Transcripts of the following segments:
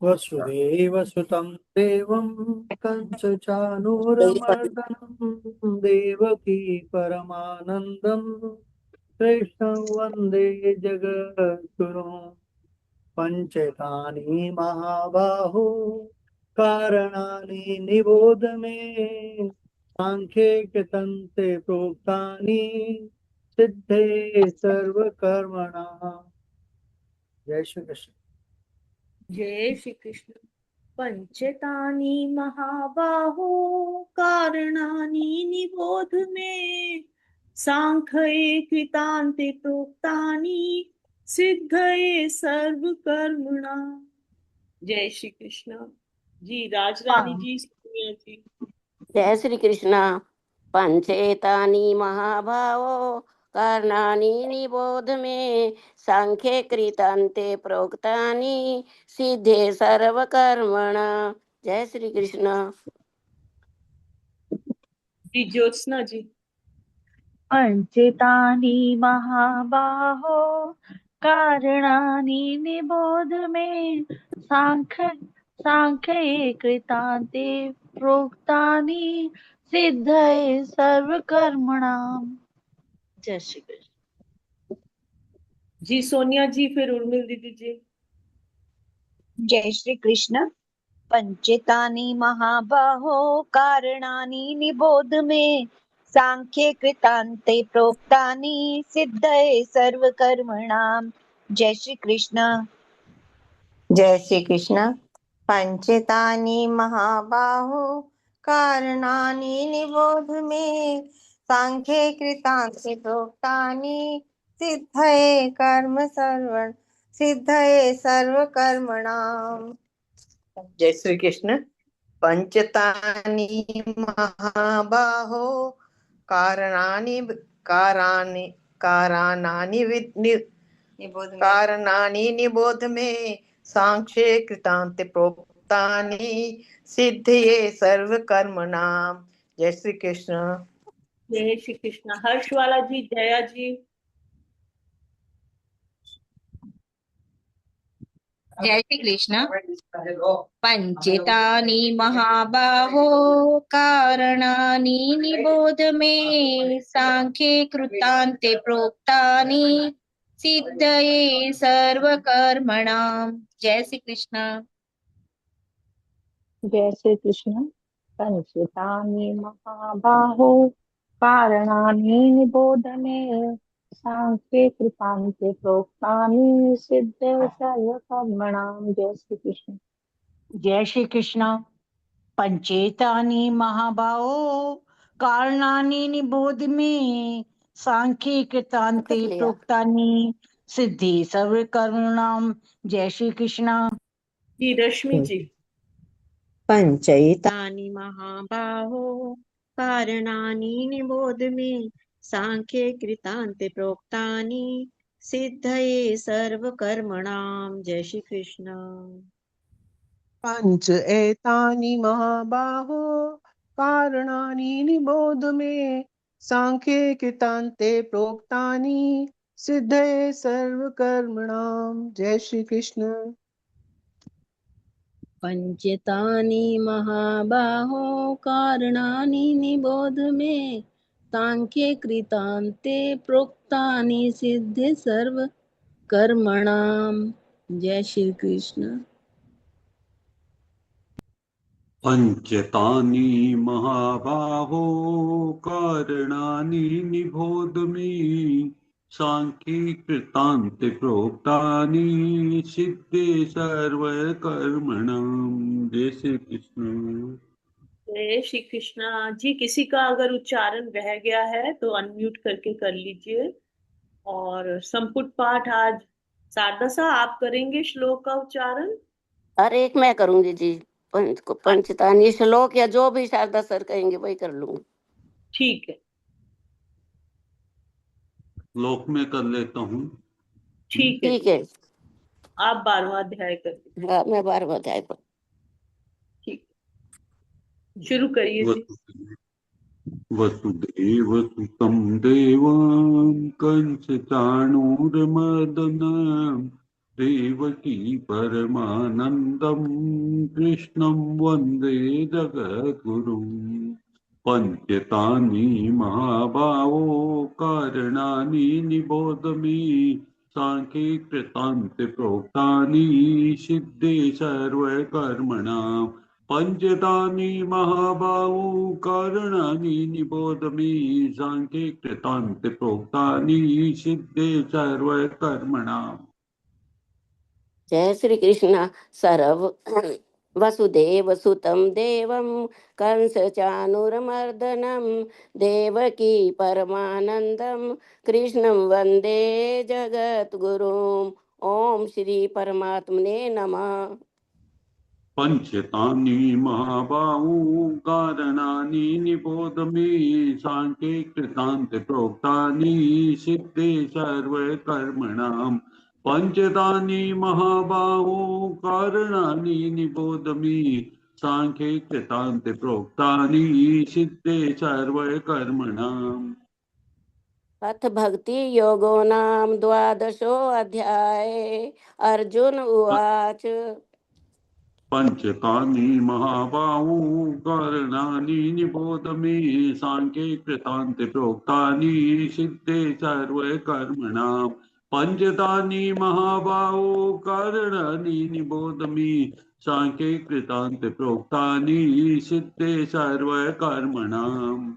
वसुदेवसुतं देवं कंसचानूरमर्दनं देवकी परमानन्दं कृष्णं वन्दे जगद्गुरुं। पञ्चतानि महाबाहो कारणानि निबोध मे। साङ्ख्ये कृतन्ते प्रोक्तानि सिद्धे सर्वकर्मणाम्। जय श्री कृष्ण। जय श्री कृष्ण। पंचतानि महाबाहो कारणानि निबोध मे। सांख्ये कृतान्ते प्रोक्तानि सिद्धये सर्व कर्मणा। जय श्री कृष्ण। जी राज रानी जी, सोनिया जी। जय श्री कृष्ण। पंचेतानि महाभावो कारणानि निबोध मे। सांख्ये कृतान्ते प्रोक्तानि सिद्धे सर्वकर्मणा। जय श्री कृष्ण। जी ज्योत्सना जी। पंचितानि महाबाहो कारणानि निबोध मे। सांख्ये कृतान्ते प्रोक्तानि सिद्धये सर्वकर्मणाम्। जय श्री कृष्ण। जी सोनिया जी, फिर उर्मिल दीदी जी। जय श्री कृष्ण। पंचेतानि महाबाहो कारणानि निबोध मे। सांख्ये कृतान्ते प्रोक्तानि सिद्धये सर्वकर्मणाम्। जय श्री कृष्ण। जय श्री कृष्ण। पंचेतानि महाबाहो कारणानि निबोध मे। सांख्ये कृतान्ते प्रोक्तानि सिद्धये सर्वकर्मणाम्। जय श्री कृष्ण। पंचतानि महाबाहो कारणानि कारणानि कारणानि निबोध मे। सांख्ये कृतान्ते प्रोक्तानि सिद्धये सर्वकर्मणाम्। जय श्री कृष्ण। जय श्री कृष्ण। हर्ष वाला जी, जया जी। जय श्री कृष्ण। पंचेतानि महाबाहो कारणानि निबोध मे। सांख्ये कृतान्ते प्रोक्तानि सिद्धये सर्वकर्मणाम्। जय श्री कृष्ण। जय श्री कृष्ण। पंचेतानि महाबाहो कारणानि निबोध मे। सांख्ये कृतान्ते प्रोक्तानि सिद्धे सर्वकर्मणाम्। जय श्री कृष्ण। जय श्री कृष्ण। पंचेतानि महाबाहो कारणानि निबोध मे। सांख्ये कृतान्ते प्रोक्तानि सिद्धि सर्वकर्मणाम्। जय श्री कृष्ण। जी रश्मि जी। पंचैतानि महाबाहो कारणानि निबोध मे। सांख्ये कृतान्ते प्रोक्तानि सिद्धये सर्वकर्मणाम्। जय श्री कृष्ण। पंच एतानि महाबाहो कारणानि निबोध मे। सांख्ये कृतान्ते प्रोक्तानि सिद्धये सर्वकर्मणाम्। जय श्री कृष्ण। पंचेतानि महाबाहो कारणानि निबोध मे। सांख्ये कृतान्ते प्रोक्तानि सिद्धे सर्व कर्मणाम्। जय श्री कृष्ण। पंचतानि महाबाहो कारणानि निबोध मे। सांख्ये कृतान्ते प्रोक्तानि सिद्धे सर्वकर्मणाम्। जय श्री कृष्ण। जय श्री कृष्णा जी। किसी का अगर उच्चारण रह गया है तो अनम्यूट करके कर लीजिए। और संपुट पाठ आज शारदा सा आप करेंगे श्लोक का उच्चारण। अरे एक मैं करूंगी जी। पंचतानी श्लोक या जो भी शारदा सर कहेंगे वही कर लूंगी। ठीक है। श्लोक में कर लेता हूँ। ठीक है। ठीक है। आप 12वां अध्याय कर लीजिए। हाँ मैं 12वां अध्याय पर। ठीक, शुरू करिए जी। वसुदेवसुतं देवं कंसचाणूरमर्दनं देवकी परमानन्दं कृष्णं वन्दे जगद्गुरुं पञ्चतानि महाभावो कारणानि निबोध मे साङ्ख्ये कृतान्ते प्रोक्तानि सिद्धे सर्वकर्मणाम् पञ्चतानि महाभावो कारणानि निबोध मे साङ्ख्ये कृतान्ते प्रोक्तानि सिद्धे सर्वकर्मणाम्। जय श्री कृष्ण। सर्व वसुदेव सुतं देवं कंस चाणूरमर्दनं देवकी परमानंदं कृष्णं वंदे जगद्गुरुम्। ओम श्री परमात्मने नमः। पञ्चतानि महाबाहू कारणानि निबोध मे साङ्ख्ये कृतान्ते प्रोक्तानि सिद्धे सर्वकर्मणाम् पञ्चतानि महाबाहू कारणानि निबोध मे साङ्ख्ये कृतान्ते प्रोक्तानि सिद्धे सर्वकर्मणाम्। अथ भक्ति योगो नाम द्वादशो अध्याय। अर्जुन उवाच। पञ्चतानि महाबाहू कारणानि निबोध मे साङ्ख्ये कृतान्ते प्रोक्तानि सिद्धे सर्वकर्मणाम् पञ्चतानि महाबाहू कारणानि निबोध मे साङ्ख्ये कृतान्ते प्रोक्तानि सिद्धे सर्वकर्मणाम्।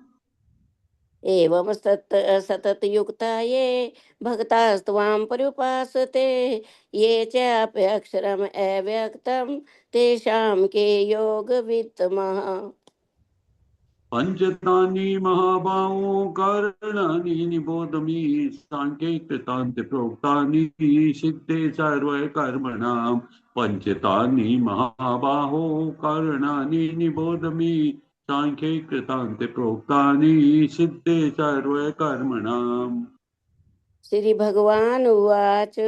एवं सततयुक्ता ये भक्तास्त्वां पर्युपासते ये चाप्यक्षरम् अव्यक्तं तेषां के योगवित्तमः। पञ्चतानि महाबाहू कारणानि निबोध मे साङ्ख्ये कृतान्ते प्रोक्तानि सिद्धे सर्वकर्मणाम् पञ्चतानि महाबाहू कारणानि निबोध मे साङ्ख्ये कृतान्ते प्रोक्तानि सिद्धे सर्वकर्मणाम्। श्री भगवान उवाच।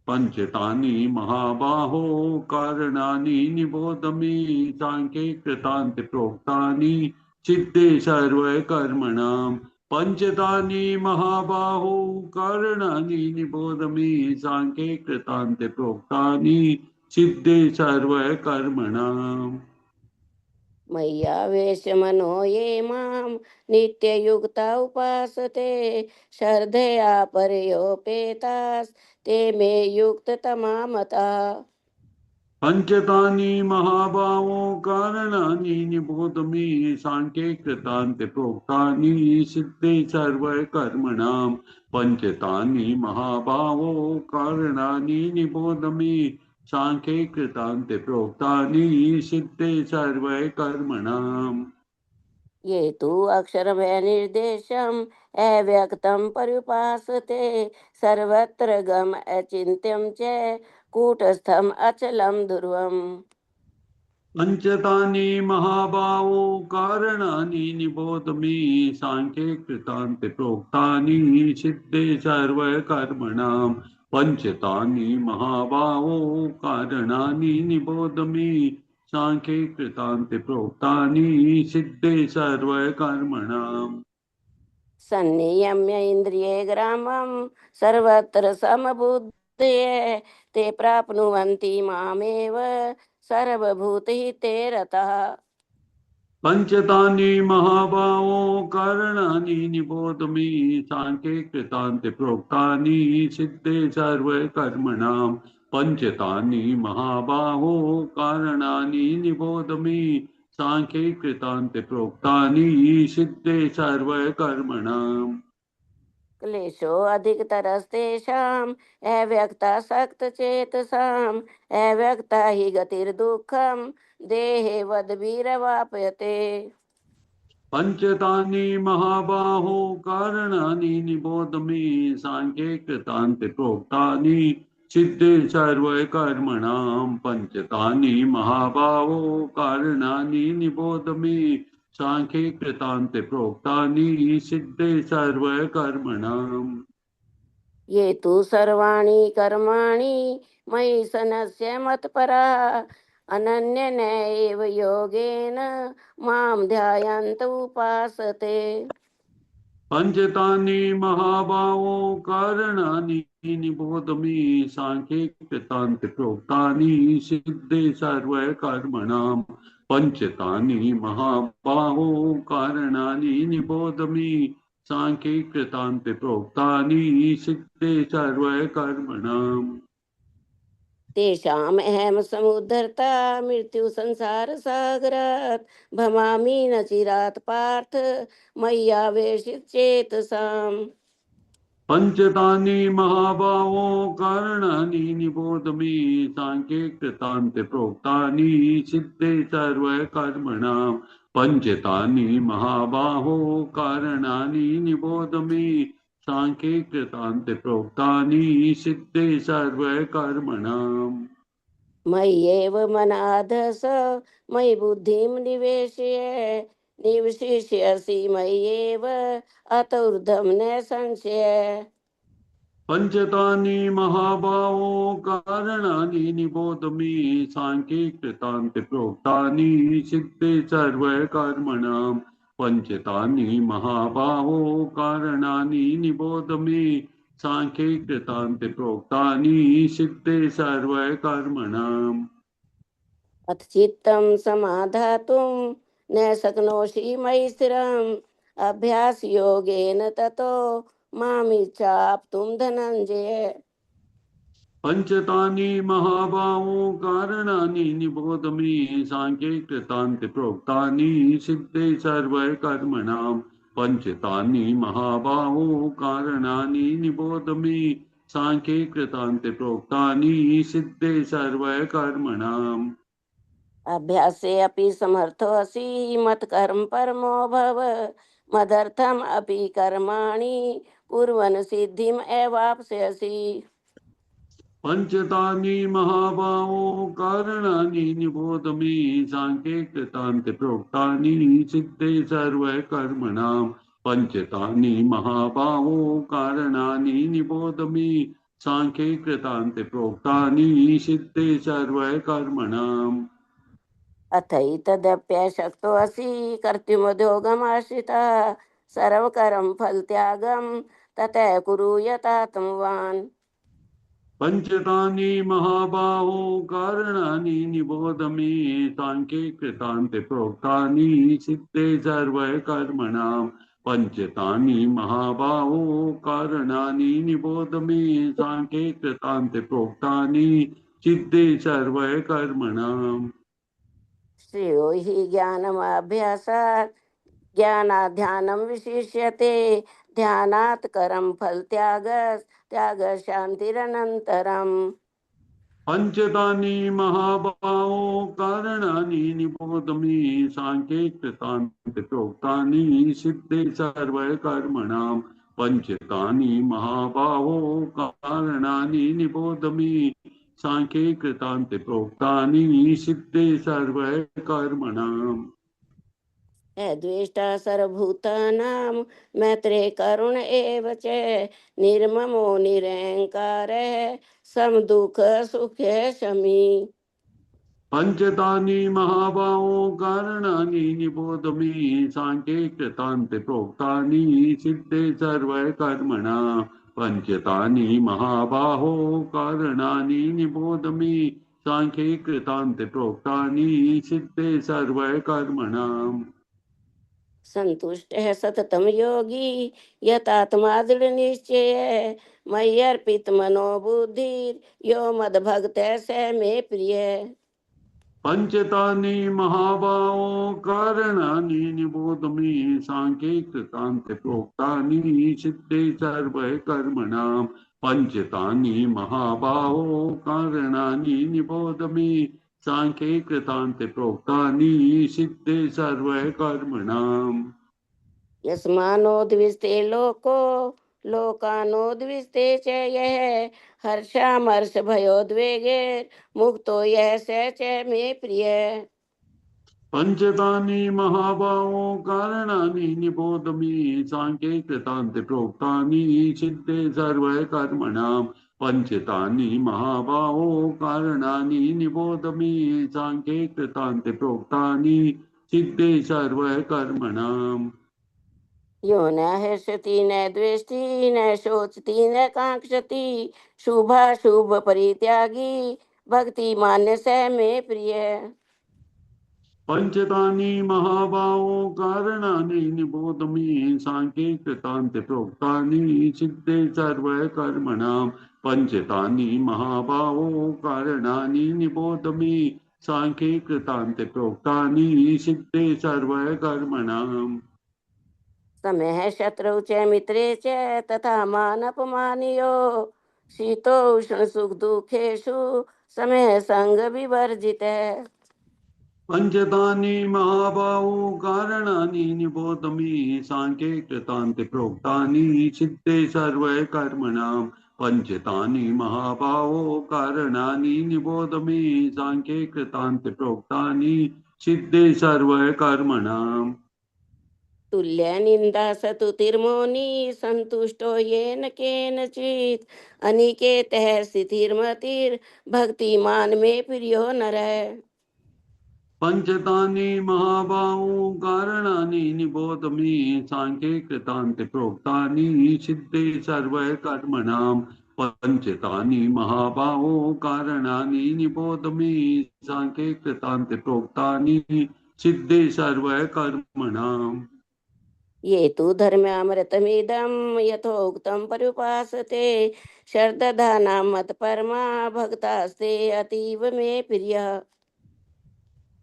पञ्चतानि महाबाहो कारणानि निबोध मे साङ्ख्ये कृतान्ते प्रोक्तानि सिद्धे सर्वकर्मणाम् पञ्चतानि महाबाहो कारणानि निबोध मे साङ्ख्ये कृतान्ते प्रोक्तानि सिद्धे सर्वकर्मणाम्। मय्यावेशमनो ये मां नित्ययुक्ता उपासते श्रद्धया परयोपेतास्ते मे युक्ततमा मताः। पञ्चतानि महाबाहो कारणानि निबोध मे साङ्ख्ये कृतान्ते प्रोक्तानि सिद्धे सर्वकर्मणाम् पञ्चतानि महाबाहो कारणानि निबोध मे साङ्ख्ये कृतान्ते प्रोक्तानि सिद्धे सर्वकर्मणाम्। ये तु अक्षरमनिर्देशम् अव्यक्तं पर्युपासते सर्वत्र गम अचिन्त्यं च कूटस्थम् अचलं ध्रुवम्। पञ्चतानि महाबाहो कारणानि निबोध मे साङ्ख्ये कृतान्ते प्रोक्तानि सिद्धे सर्वकर्मणाम् पञ्चतानि महाबाहो कारणानि निबोध मे साङ्ख्ये कृतान्ते प्रोक्तानि सिद्धे सर्वकर्मणाम्। सन्नियम्य इन्द्रिये ग्रामं सर्वत्र समबुद्धये ते प्राप्नुवन्ति मामेव सर्वभूतहिते रतः। पञ्चतानि महाबाहो कारणानि निबोध मे साङ्ख्ये कृतान्ते प्रोक्तानि सिद्धे सर्वकर्मणाम् पञ्चतानि महाबाहो कारणानि निबोध मे साङ्ख्ये कृतान्ते प्रोक्तानि सिद्धे सर्वकर्मणाम्। क्लेशोऽधिकतरस्तेषाम् अव्यक्तासक्तचेतसाम् अव्यक्ता हि गतिर्दुःखम् देहे वद्भिरवाप्यते। पञ्चतानि महाबाहो कारणानि निबोध मे साङ्ख्ये कृतान्ते प्रोक्तानि सिद्धे सर्वकर्मणाम् पञ्चतानि महाबाहो कारणानि निबोध मे साङ्ख्ये कृतान्ते प्रोक्तानि सिद्धे सर्वकर्मणाम्। ये तु सर्वाणि कर्माणि मयि सन्न्यस्य मत्पराः अनन्येनैव योगेन मां ध्यायन्त उपासते। पंचतानि महाबाहो कारणानि निबोध मे सांख्ये कृतान्ते प्रोक्तानि सिद्धे सर्व कर्मणां पंचतानि महाबाहो कारणानि निबोध मे सांख्ये कृतान्ते प्रोक्तानि सिद्धे सर्व कर्मणाम् तेषामहं समुद्धर्ता मृत्यु संसार सागरात् भवामि न चिरात् पार्थ मय्यावेशित चेतसाम् पंचतानि महाबाहो कारणानि निबोध मे सांख्ये कृतान्ते प्रोक्तानि सिद्धे सर्व कर्मणां पंचतानि महाबाहो कारणानि निबोध मे सांख्ये कृतान्ते प्रोक्तानि सिद्धे सर्व कर्मणाम् मय्येव मनाधस मयि बुद्धिं निवेशय निवशिष्यसि मय्येव अत ऊर्ध्वं न संशय पंचतानि महाबाहो कारणानि निबोध मे सांख्ये कृतान्ते प्रोक्तानि सिद्धे सर्व कर्मणां पंचतानि महाबाहो कारणानि निबोध मे सांख्ये कृतान्ते प्रोक्तानि सिद्धे सर्व कर्मणाम् अथ चित्तं समाधातुं न शक्नोषि मयि स्थिरम् अभ्यासयोगेन ततो मामिच्छाप्तुं धनञ्जय पंचतानि महाबाहो कारणानि निबोध मे सांख्ये कृतान्ते प्रोक्तानि सिद्धे सर्व कर्मणां पंचतानि महाबाहो कारणानि निबोध मे सांख्ये कृतान्ते प्रोक्तानि सिद्धे सर्व कर्मणाम् अभ्यासे अपि समर्थोऽसि मत्कर्म परमो भव मदर्थम् अपि कर्माणि कुर्वन् सिद्धिम् एवाप्स्यसि पंचतानि महाबाहो कारणानि निबोध मे सांख्ये कृतान्ते प्रोक्तानि सिद्धे सर्व कर्मणां पंचतानि महाबाहो कारणानि निबोध मे सांख्ये कृतान्ते प्रोक्तानि सिद्धे सर्व कर्मणाम् अथैतदप्यशक्तोऽसि कर्तुमुद्योगमाश्रितः सर्वकरं फलत्यागं ततः कुरु यथात्मवान् पंचतानि महाबाहो कारणानि निबोध मे सांख्ये कृतान्ते प्रोक्तानि सिद्धे सर्व कर्मणां पंचतानि महाबाहो कारणानि निबोध मे सांख्ये कृतान्ते प्रोक्तानि सिद्धे सर्व कर्मणाम् श्रेयो हि ज्ञानमभ्यासात् ज्ञानाध्यानं विशिष्यते ध्यानात् करं फलत्यागः शान्तिरनन्तरम् पंचतानि महाबाहो कारणानि निबोध मे सांख्ये कृतान्ते प्रोक्तानि सिद्धे सर्व कर्मणां पंचतानि महाबाहो कारणानि निबोध मे सांख्ये कृतान्ते प्रोक्तानि सिद्धे सर्व कर्मणाम् द्वेष्टा सर्वभूतानां मैत्रे करुण एव च निर्ममो निरहङ्कारः समदुःख सुख शमी पंचतानि महाबाहो कारणानि निबोध मे सांख्ये कृतान्ते प्रोक्तानि सिद्धे सर्व कर्मणा पंचतानि महाबाहो कारणानि निबोध मे सांख्ये कृतान्ते प्रोक्तानि सिद्धे सर्व कर्मणाम् सन्तुष्टः सततं योगी यतात्मा दृढनिश्चयः मय्यर्पितमनो बुद्धिर्यो मद्भक्तः स मे प्रियः पंचतानि महाबाहो कारणानि निबोध मे सांख्ये कृतान्ते प्रोक्तानि सिद्धे सर्व कर्मणां पंचतानि महाबाहो कारणानि निबोध मे सांख्ये कृतान्ते प्रोक्तानि सिद्धे सर्व कर्मणाम् यस्मानो द्विस्ते लोको लोकानो च यः हर्षामर्षभयोद्वेगे मुक्तो यः स च मे प्रियः पंचतानि महाबाहो कारणानि निबोध मे सांख्ये कृतान्ते प्रोक्तानि सिद्धे सर्व कर्मणां पंचतानि महाबाहो कारणानि निबोध मे सांख्ये कृतान्ते प्रोक्तानि सिद्धे सर्व कर्मणाम् यो न हर्षति न द्वेष्टि न शोचति न कांक्षति शुभाशुभ परित्यागी भक्ति मान्य स मे प्रिय। पंचतानि महाबाहो कारणानि निबोध मे सांख्ये कृतान्ते प्रोक्तानि सिद्धे सर्व कर्मणां। पंचतानि महाबाहो कारणानि निबोध मे सांख्ये कृतान्ते प्रोक्तानि सिद्धे सर्व कर्मणां। समः शत्रौ च मित्रे च तथा मानपमानयो शीतोष्ण सुख दुखेषु समः संग विवर्जितः। पंचतानि महाबाहो कारणानि निबोध मे सांख्ये कृतान्ते प्रोक्तानि सिद्धे सर्व कर्मणां। पंचतानि महाबाहो कारणानि निबोध मे सांख्ये कृतान्ते प्रोक्तानि सिद्धे सर्व कर्मणां। तुल्य निंदा सतुतिर्मौनी संतुष्टो येन केनचित् अनिकेतः स्थितिर्मतिर् भक्तिमान में प्रियो नरः। पंचतानि महाबाहो कारणानि निबोध मे सांख्ये कृतान्ते प्रोक्तानि सिद्धे सर्व कर्मणां। पंचतानि महाबाहो कारणानि निबोध मे सांख्ये कृतान्ते प्रोक्तानि सिद्धे सर्व कर्मणां। ये तु धर्म्यामृतमिदं यथोक्तं पर्युपासते श्रद्धानां मत्परमा भक्तास्ते अतीव मे प्रियः।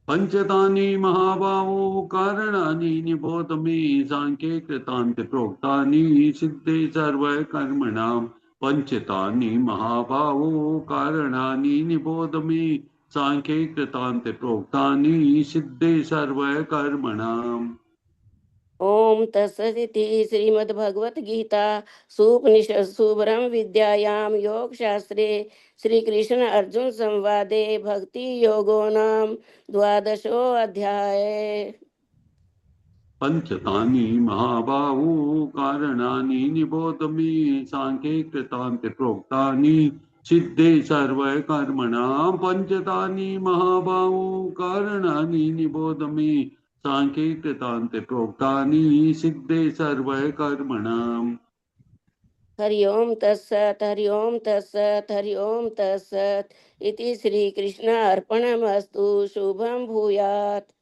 पंचतानि महाबाहो कारणानि निबोध मे सांख्ये कृतान्ते प्रोक्तानि सिद्धे सर्व कर्मणां। पंचतानि महाबाहो कारणानि निबोध मे सांख्ये कृतान्ते प्रोक्तानि सिद्धे सर्व कर्मणां। ओम तत्सदिति श्रीमद्भगवद्गीता सूपनिषत्सु ब्रह्म विद्यायां योगशास्त्रे श्रीकृष्ण अर्जुन संवादे भक्ति योगो नाम द्वादशो अध्याय। पंचतानि महाबाहो कारणानि निबोध मे सांख्ये कृतान्ते प्रोक्तानि सिद्धे सर्व कर्मणां। पंचतानि महाबाहो कारणानि निबोध मे सांख्ये कृतान्ते प्रोक्तानि सिद्धे सर्व कर्मणां। हरि ओम तत्सत हरि ओम तत्सत हरि ओम तत्सत इति श्रीकृष्ण अर्पणमस्तु शुभं भूयात्।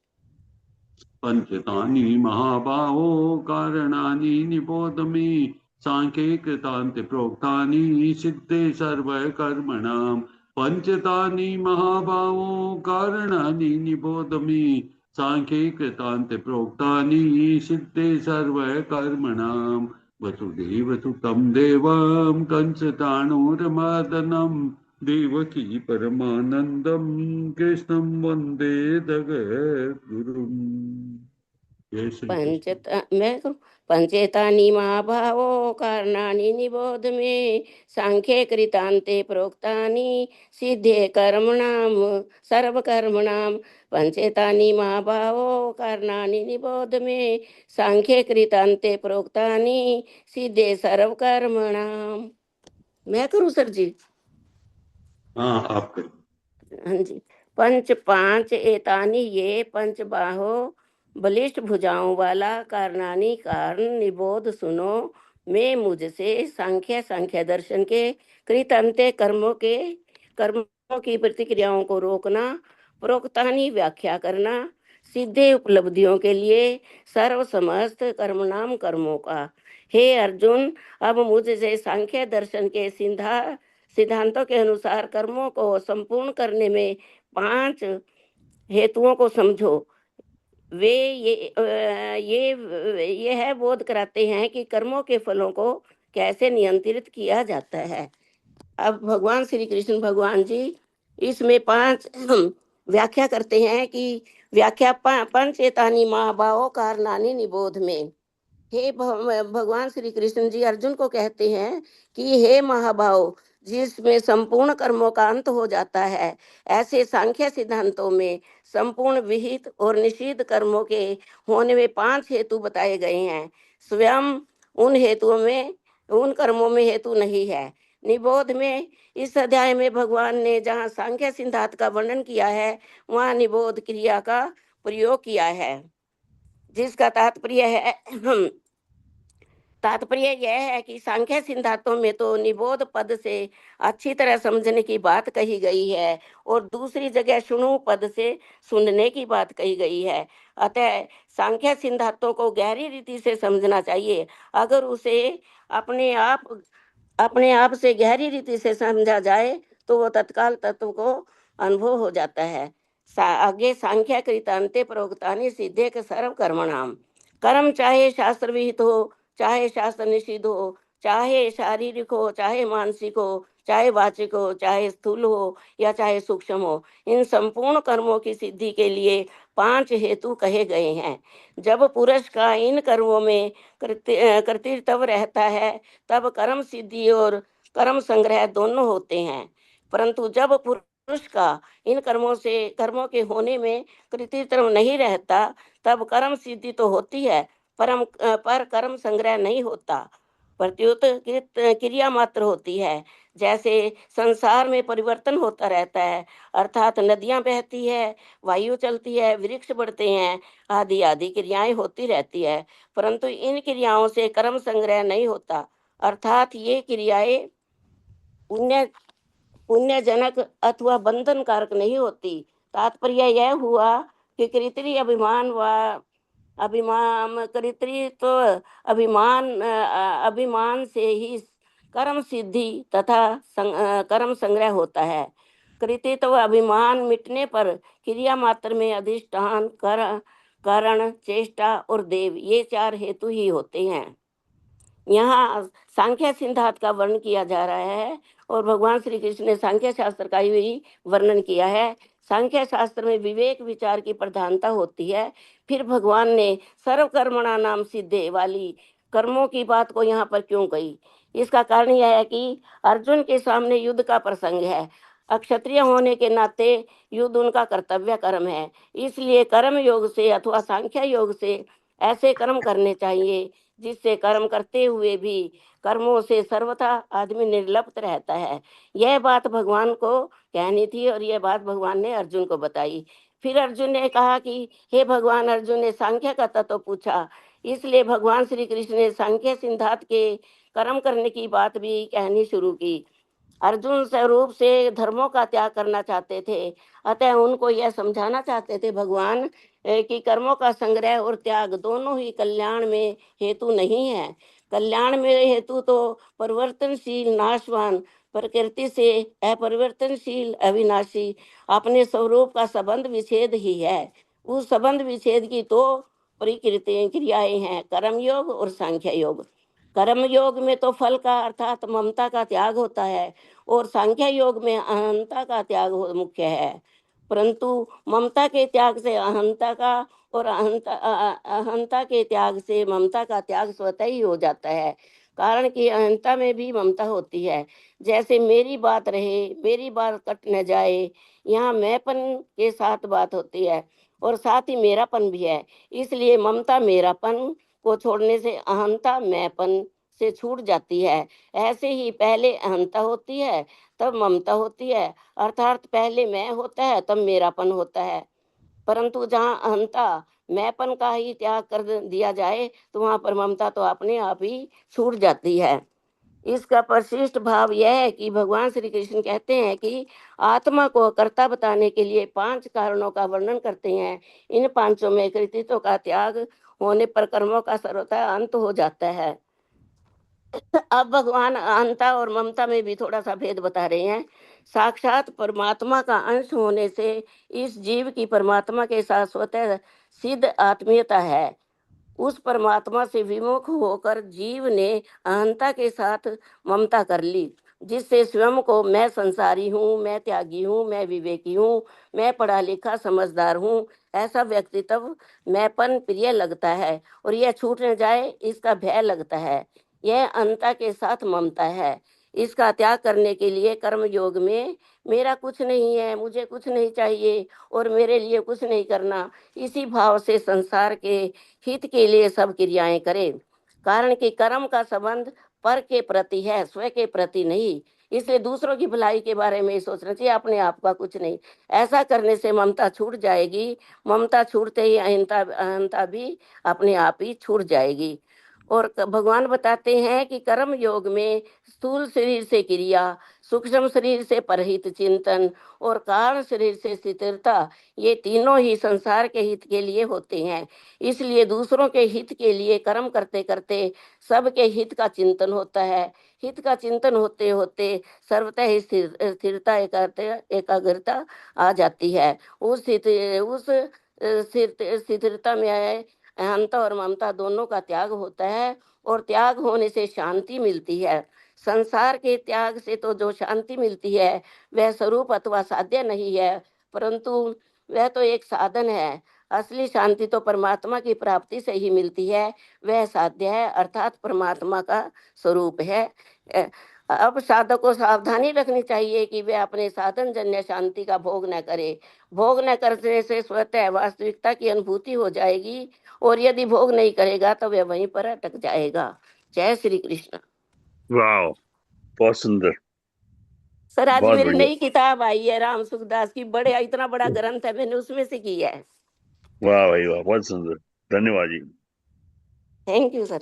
पंचतानि महाबाहो कारणानि निबोध मे सांख्ये कृतान्ते प्रोक्तानि सिद्धे सर्व कर्मणां। पंचतानि महाबाहो कारणानि निबोध मे सांख्ये कृतान्ते प्रोक्तानि सिद्धे सर्व कर्मणां। वसुदेवसुतं देवं कंसचाणूरमर्दनं देवकी परमानंदं कृष्णं वंदे जगद्गुरुम्। जय श्री कृष्ण। पंचेतानि महाभावो कारणानि निबोध मे सांख्ये कृतान्ते प्रोक्तानि सिद्धे कर्मणां सर्वकर्मणां। पंचेतानि महाभावो कारणानि निबोध मे सांख्ये कृतान्ते प्रोक्तानि सिद्धे सर्वकर्मणां। मैं करूँ सर जी? हाँ आप करें। हाँ जी। पंच पांच एतानी ये पंच बाहो बलिष्ठ भुजाओं वाला कारणानी कारण निबोध सुनो। मैं मुझसे सांख्य दर्शन के कृत अंत्य कर्मों की प्रतिक्रियाओं को रोकना, प्रोक्तानी व्याख्या करना, सिद्धे उपलब्धियों के लिए सर्व समस्त कर्मनाम कर्मों का। हे अर्जुन, अब मुझसे सांख्य दर्शन के सिद्धांतों के अनुसार कर्मों को संपूर्ण करने में 5 हेतुओं को समझो। वे ये है बोध कराते हैं कि कर्मों के फलों को कैसे नियंत्रित किया जाता है। अब भगवान श्री कृष्ण भगवान जी इसमें 5 व्याख्या करते हैं कि व्याख्या पंचेतानी महाभावो कारणानि निबोध में। हे भगवान श्री कृष्ण जी अर्जुन को कहते हैं कि हे महाभाव, जिसमें संपूर्ण कर्मों का अंत हो जाता है, ऐसे सांख्य सिद्धांतों में संपूर्ण विहित और निषिद्ध कर्मों के होने में 5 हेतु बताए गए हैं। स्वयं उन कर्मों में हेतु नहीं है। निबोध में इस अध्याय में भगवान ने जहाँ सांख्य सिद्धांत का वर्णन किया है, वहाँ निबोध क्रिया का प्रयोग किया है, जिसका तात्पर्य है तात्पर्य यह है कि सांख्य सिद्धांतों में तो निबोध पद से अच्छी तरह समझने की बात कही गई है और दूसरी जगह सुनो पद से सुनने की बात कही गई है। अतः सांख्य सिद्धांतों को गहरी रीति से समझना चाहिए। अगर उसे अपने आप अपने आप से गहरी रीति से समझा जाए तो वो तत्काल तत्व को अनुभव हो जाता है। आगे सांख्य कृतांते प्रोक्तानि सिद्धे के सर्व कर्मणाम। कर्म चाहे शास्त्र विहित हो, चाहे शास्त्र निषिद्ध हो, चाहे शारीरिक हो, चाहे मानसिक हो, चाहे वाचिक हो, चाहे स्थूल हो या चाहे सूक्ष्म हो, इन संपूर्ण कर्मों की सिद्धि के लिए 5 हेतु कहे गए हैं। जब पुरुष का इन कर्मों में कर्तृत्व रहता है तब कर्म सिद्धि और कर्म संग्रह दोनों होते हैं। परंतु जब पुरुष का इन कर्मों के होने में कर्तृत्व नहीं रहता तब कर्म सिद्धि तो होती है पर कर्म संग्रह नहीं होता, प्रत्युत क्रिया मात्र होती है। जैसे संसार में परिवर्तन होता रहता है, अर्थात नदियां बहती है, वायु चलती है, वृक्ष बढ़ते हैं, आदि आदि क्रियाएं होती रहती है, परंतु इन क्रियाओं से कर्म संग्रह नहीं होता, अर्थात ये क्रियाएं पुण्य पुण्यजनक अथवा बंधन कारक नहीं होती। तात्पर्य यह हुआ कि कृत्रिय अभिमान व अभिमान कृत्रित्व अभिमान से ही कर्म सिद्धि तथा कर्म संग्रह होता है। कृतित्व अभिमान मिटने पर क्रिया मात्र में अधिष्ठान कारण चेष्टा और देव ये 4 हेतु ही होते हैं। यहाँ सांख्य सिद्धांत का वर्णन किया जा रहा है और भगवान श्री कृष्ण ने सांख्य शास्त्र का ही वर्णन किया है। सांख्य शास्त्र में विवेक विचार की प्रधानता होती है। फिर भगवान ने सर्वकर्मणा नाम सिद्धे वाली कर्मों की बात को यहाँ पर क्यों कही? इसका कारण यह है कि अर्जुन के सामने युद्ध का प्रसंग है। अक्षत्रिय होने के नाते युद्ध उनका कर्तव्य कर्म है, इसलिए कर्म योग से अथवा सांख्य योग से ऐसे कर्म करने चाहिए जिससे कर्म करते हुए भी कर्मों से सर्वथा आदमी निर्लिप्त रहता है। यह बात भगवान को कहनी थी और यह बात भगवान ने अर्जुन को बताई। फिर अर्जुन ने कहा कि हे भगवान, अर्जुन ने सांख्य का तत्व पूछा, इसलिए भगवान श्री कृष्ण ने सांख्य सिद्धांत के कर्म करने की बात भी कहनी शुरू की। अर्जुन स्वरूप से धर्मों का त्याग करना चाहते थे, अतः उनको यह समझाना चाहते थे भगवान कि कर्मों का संग्रह और त्याग दोनों ही कल्याण में हेतु नहीं है। कल्याण में हेतु तो परिवर्तनशील नाशवान प्रकृति से अपरिवर्तनशील अविनाशी अपने स्वरूप का संबंध विच्छेद ही है। उस संबंध विच्छेद की तो प्रकृति क्रियाएं हैं, कर्म योग और सांख्य योग। कर्म योग में तो फल का अर्थात ममता का त्याग होता है और सांख्य योग में अहंता का त्याग मुख्य है। परंतु ममता के त्याग से अहंता का और अहंता के त्याग से ममता का त्याग स्वतः ही हो जाता है, कारण कि अहंता में भी ममता होती है। जैसे मेरी बात रहे, मेरी बात कट न जाए, यहाँ मैंपन के साथ बात होती है और साथ ही मेरापन भी है, इसलिए ममता मेरापन को छोड़ने से अहंता मैंपन से छूट जाती है। ऐसे ही पहले अहंता होती है तब ममता होती है, अर्थात पहले मैं होता है तब मेरापन होता है। परंतु जहाँ अहंता मैंपन का ही त्याग कर दिया जाए तो वहां पर ममता तो अपने आप ही छूट जाती है। इसका परिशिष्ट भाव यह है कि भगवान श्री कृष्ण कहते हैं कि आत्मा को कर्ता बताने के लिए 5 कारणों का वर्णन करते हैं। इन 5 में कृतित्व का त्याग होने पर कर्मों का सर्वथा अंत हो जाता है। अब भगवान अहंता और ममता में भी थोड़ा सा भेद बता रहे हैं। साक्षात परमात्मा का अंश होने से इस जीव की परमात्मा के साथ स्वतः सिद्ध आत्मीयता है। उस परमात्मा से विमुख होकर जीव ने अहंता के साथ ममता कर ली, जिससे स्वयं को मैं संसारी हूँ, मैं त्यागी हूँ, मैं विवेकी हूँ, मैं पढ़ा लिखा समझदार हूँ, ऐसा व्यक्तित्व मैंपन प्रिय लगता है और यह छूट न जाए इसका भय लगता है। यह अहंता के साथ ममता है। इसका त्याग करने के लिए कर्म योग में मेरा कुछ नहीं है, मुझे कुछ नहीं चाहिए और मेरे लिए कुछ नहीं करना, इसी भाव से संसार के हित के लिए सब क्रियाएं करें। कारण कि कर्म का संबंध पर के प्रति है, स्व के प्रति नहीं। इसलिए दूसरों की भलाई के बारे में सोचना चाहिए, अपने आप का कुछ नहीं। ऐसा करने से ममता छूट जाएगी। ममता छूटते ही अहंता भी अपने आप ही छूट जाएगी। और भगवान बताते हैं कि कर्म योग में स्थूल शरीर से क्रिया, सूक्ष्म शरीर से परहित चिंतन और कारण शरीर से स्थिरता, ये तीनों ही संसार के हित के लिए होते हैं। इसलिए दूसरों के हित के लिए कर्म करते करते सबके हित का चिंतन होता है। हित का चिंतन होते होते सर्वतः ही स्थिरता एकाग्रता आ जाती है। उस स्थिरता में अहंता और ममता दोनों का त्याग होता है और त्याग होने से शांति मिलती है। संसार के त्याग से तो जो शांति मिलती है वह स्वरूप अथवा साध्य नहीं है, परंतु वह तो एक साधन है। असली शांति तो परमात्मा की प्राप्ति से ही मिलती है, वह साध्य है अर्थात परमात्मा का स्वरूप है। अब साधक को सावधानी रखनी चाहिए कि वे अपने साधन जन्य शांति का भोग न करे। भोग न करने से स्वतः वास्तविकता की अनुभूति हो जाएगी और यदि भोग नहीं करेगा तो वह वहीं पर अटक जाएगा। जय श्री कृष्ण। वाह, बहुत सुंदर सर, आज बहुत मेरी बढ़िया। नई किताब आई है राम सुखदास की, बड़े इतना बड़ा ग्रंथ है, मैंने उसमें से किया है। वाह भाई वाह, बहुत सुंदर, धन्यवाद जी। Thank you sir.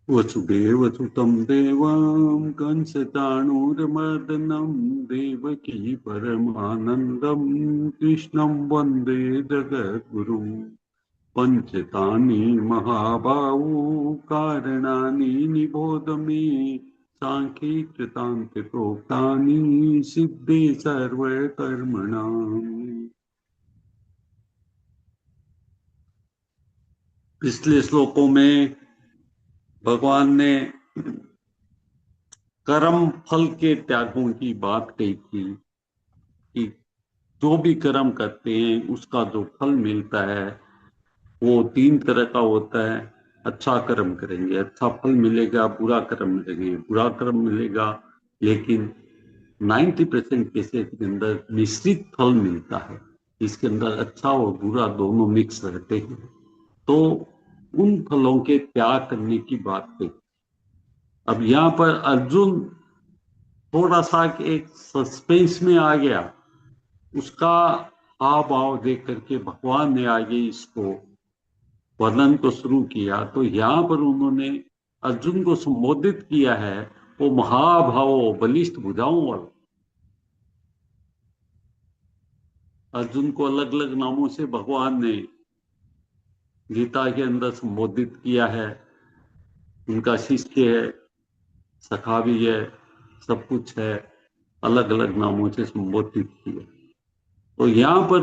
वसुदेवसुतं देवं कंसचाणूरमर्दनं देवकी परमानन्दं कृष्णं वन्दे जगद्गुरुं। पञ्चतानि महाबाहु कारणानि निबोध मे साङ्ख्ये कृतान्ते प्रोक्तानि सिद्धे सर्वकर्मणाम्। पिछले श्लोकों में भगवान ने कर्म फल के त्यागों की बात कही थी कि जो भी कर्म करते हैं उसका जो फल मिलता है वो 3 तरह का होता है। अच्छा कर्म करेंगे अच्छा फल मिलेगा, बुरा कर्म करेंगे बुरा कर्म मिलेगा, लेकिन 90% केसेस के अंदर मिश्रित फल मिलता है, इसके अंदर अच्छा और बुरा दोनों मिक्स रहते हैं। तो उन फलों के त्याग करने की बात कही। अब यहाँ पर अर्जुन थोड़ा सा एक सस्पेंस में आ गया, उसका हाव भाव देख करके भगवान ने आगे इसको वर्णन को शुरू किया। तो यहाँ पर उन्होंने अर्जुन को संबोधित किया है वो महाभाव बलिष्ठ भुजाओं वाला। अर्जुन को अलग अलग नामों से भगवान ने गीता के अंदर संबोधित किया है। उनका शिष्य है, सखा भी है, सब कुछ है, अलग अलग नामों से संबोधित किया। तो यहाँ पर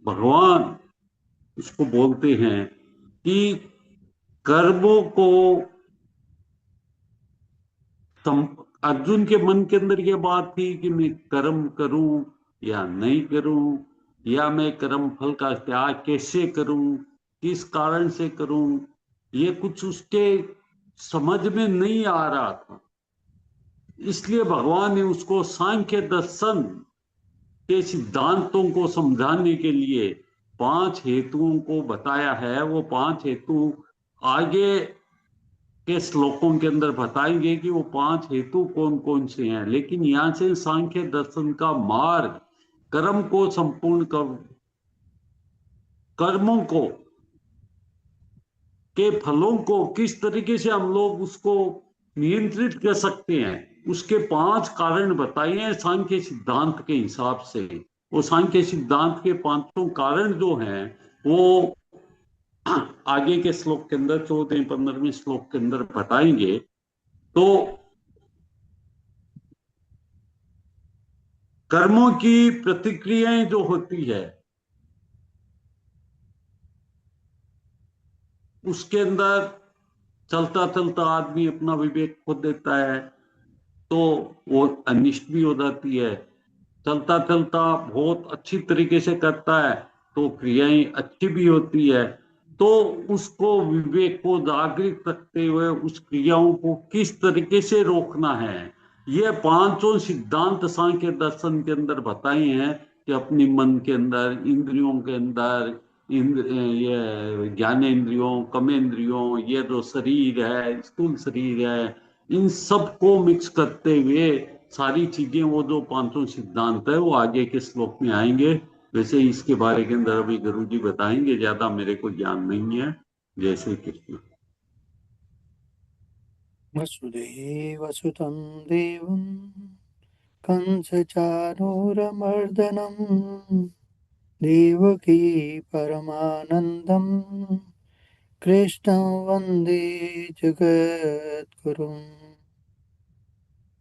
भगवान उसको बोलते हैं कि कर्मों को अर्जुन के मन के अंदर ये बात थी कि मैं कर्म करूं या नहीं करूं, या मैं कर्म फल का त्याग कैसे करूं, किस कारण से करूं, ये कुछ उसके समझ में नहीं आ रहा था। इसलिए भगवान ने उसको सांख्य दर्शन के सिद्धांतों को समझाने के लिए 5 हेतुओं को बताया है। वो 5 हेतु आगे के श्लोकों के अंदर बताएंगे कि वो 5 हेतु कौन कौन से हैं। लेकिन यहां से सांख्य दर्शन का मार्ग कर्म को संपूर्ण कर्मों को के फलों को किस तरीके से हम लोग उसको नियंत्रित कर सकते हैं, उसके 5 कारण बताए हैं सांख्य सिद्धांत के हिसाब से। वो सांख्य सिद्धांत के 5 कारण जो हैं वो आगे के श्लोक के अंदर 14-15वें श्लोक के अंदर बताएंगे। तो कर्मों की प्रतिक्रियाएं जो होती है उसके अंदर चलता चलता आदमी अपना विवेक खो देता है तो वो अनिष्ट भी हो जाती है। चलता चलता बहुत अच्छी तरीके से करता है तो क्रियाएं अच्छी भी होती है। तो उसको विवेक को जागृत रखते हुए उस क्रियाओं को किस तरीके से रोकना है, ये 5 सिद्धांत सांख्य दर्शन के अंदर बताए हैं कि अपनी मन के अंदर, इंद्रियों के अंदर, ये ज्ञानेंद्रियों, कर्मेंद्रियों, ये जो शरीर है, स्थूल शरीर है, इन सब को मिक्स करते हुए सारी चीजें, वो जो 5 सिद्धांत है वो आगे के श्लोक में आएंगे। वैसे इसके बारे के अंदर अभी गुरु जी बताएंगे, ज्यादा मेरे को ज्ञान नहीं है। जय श्री कृष्ण। वसुदेवसुतं देवं कंसचाणूरमर्दनं देवकी परमानन्दं कृष्णं वन्दे जगद्गुरुम्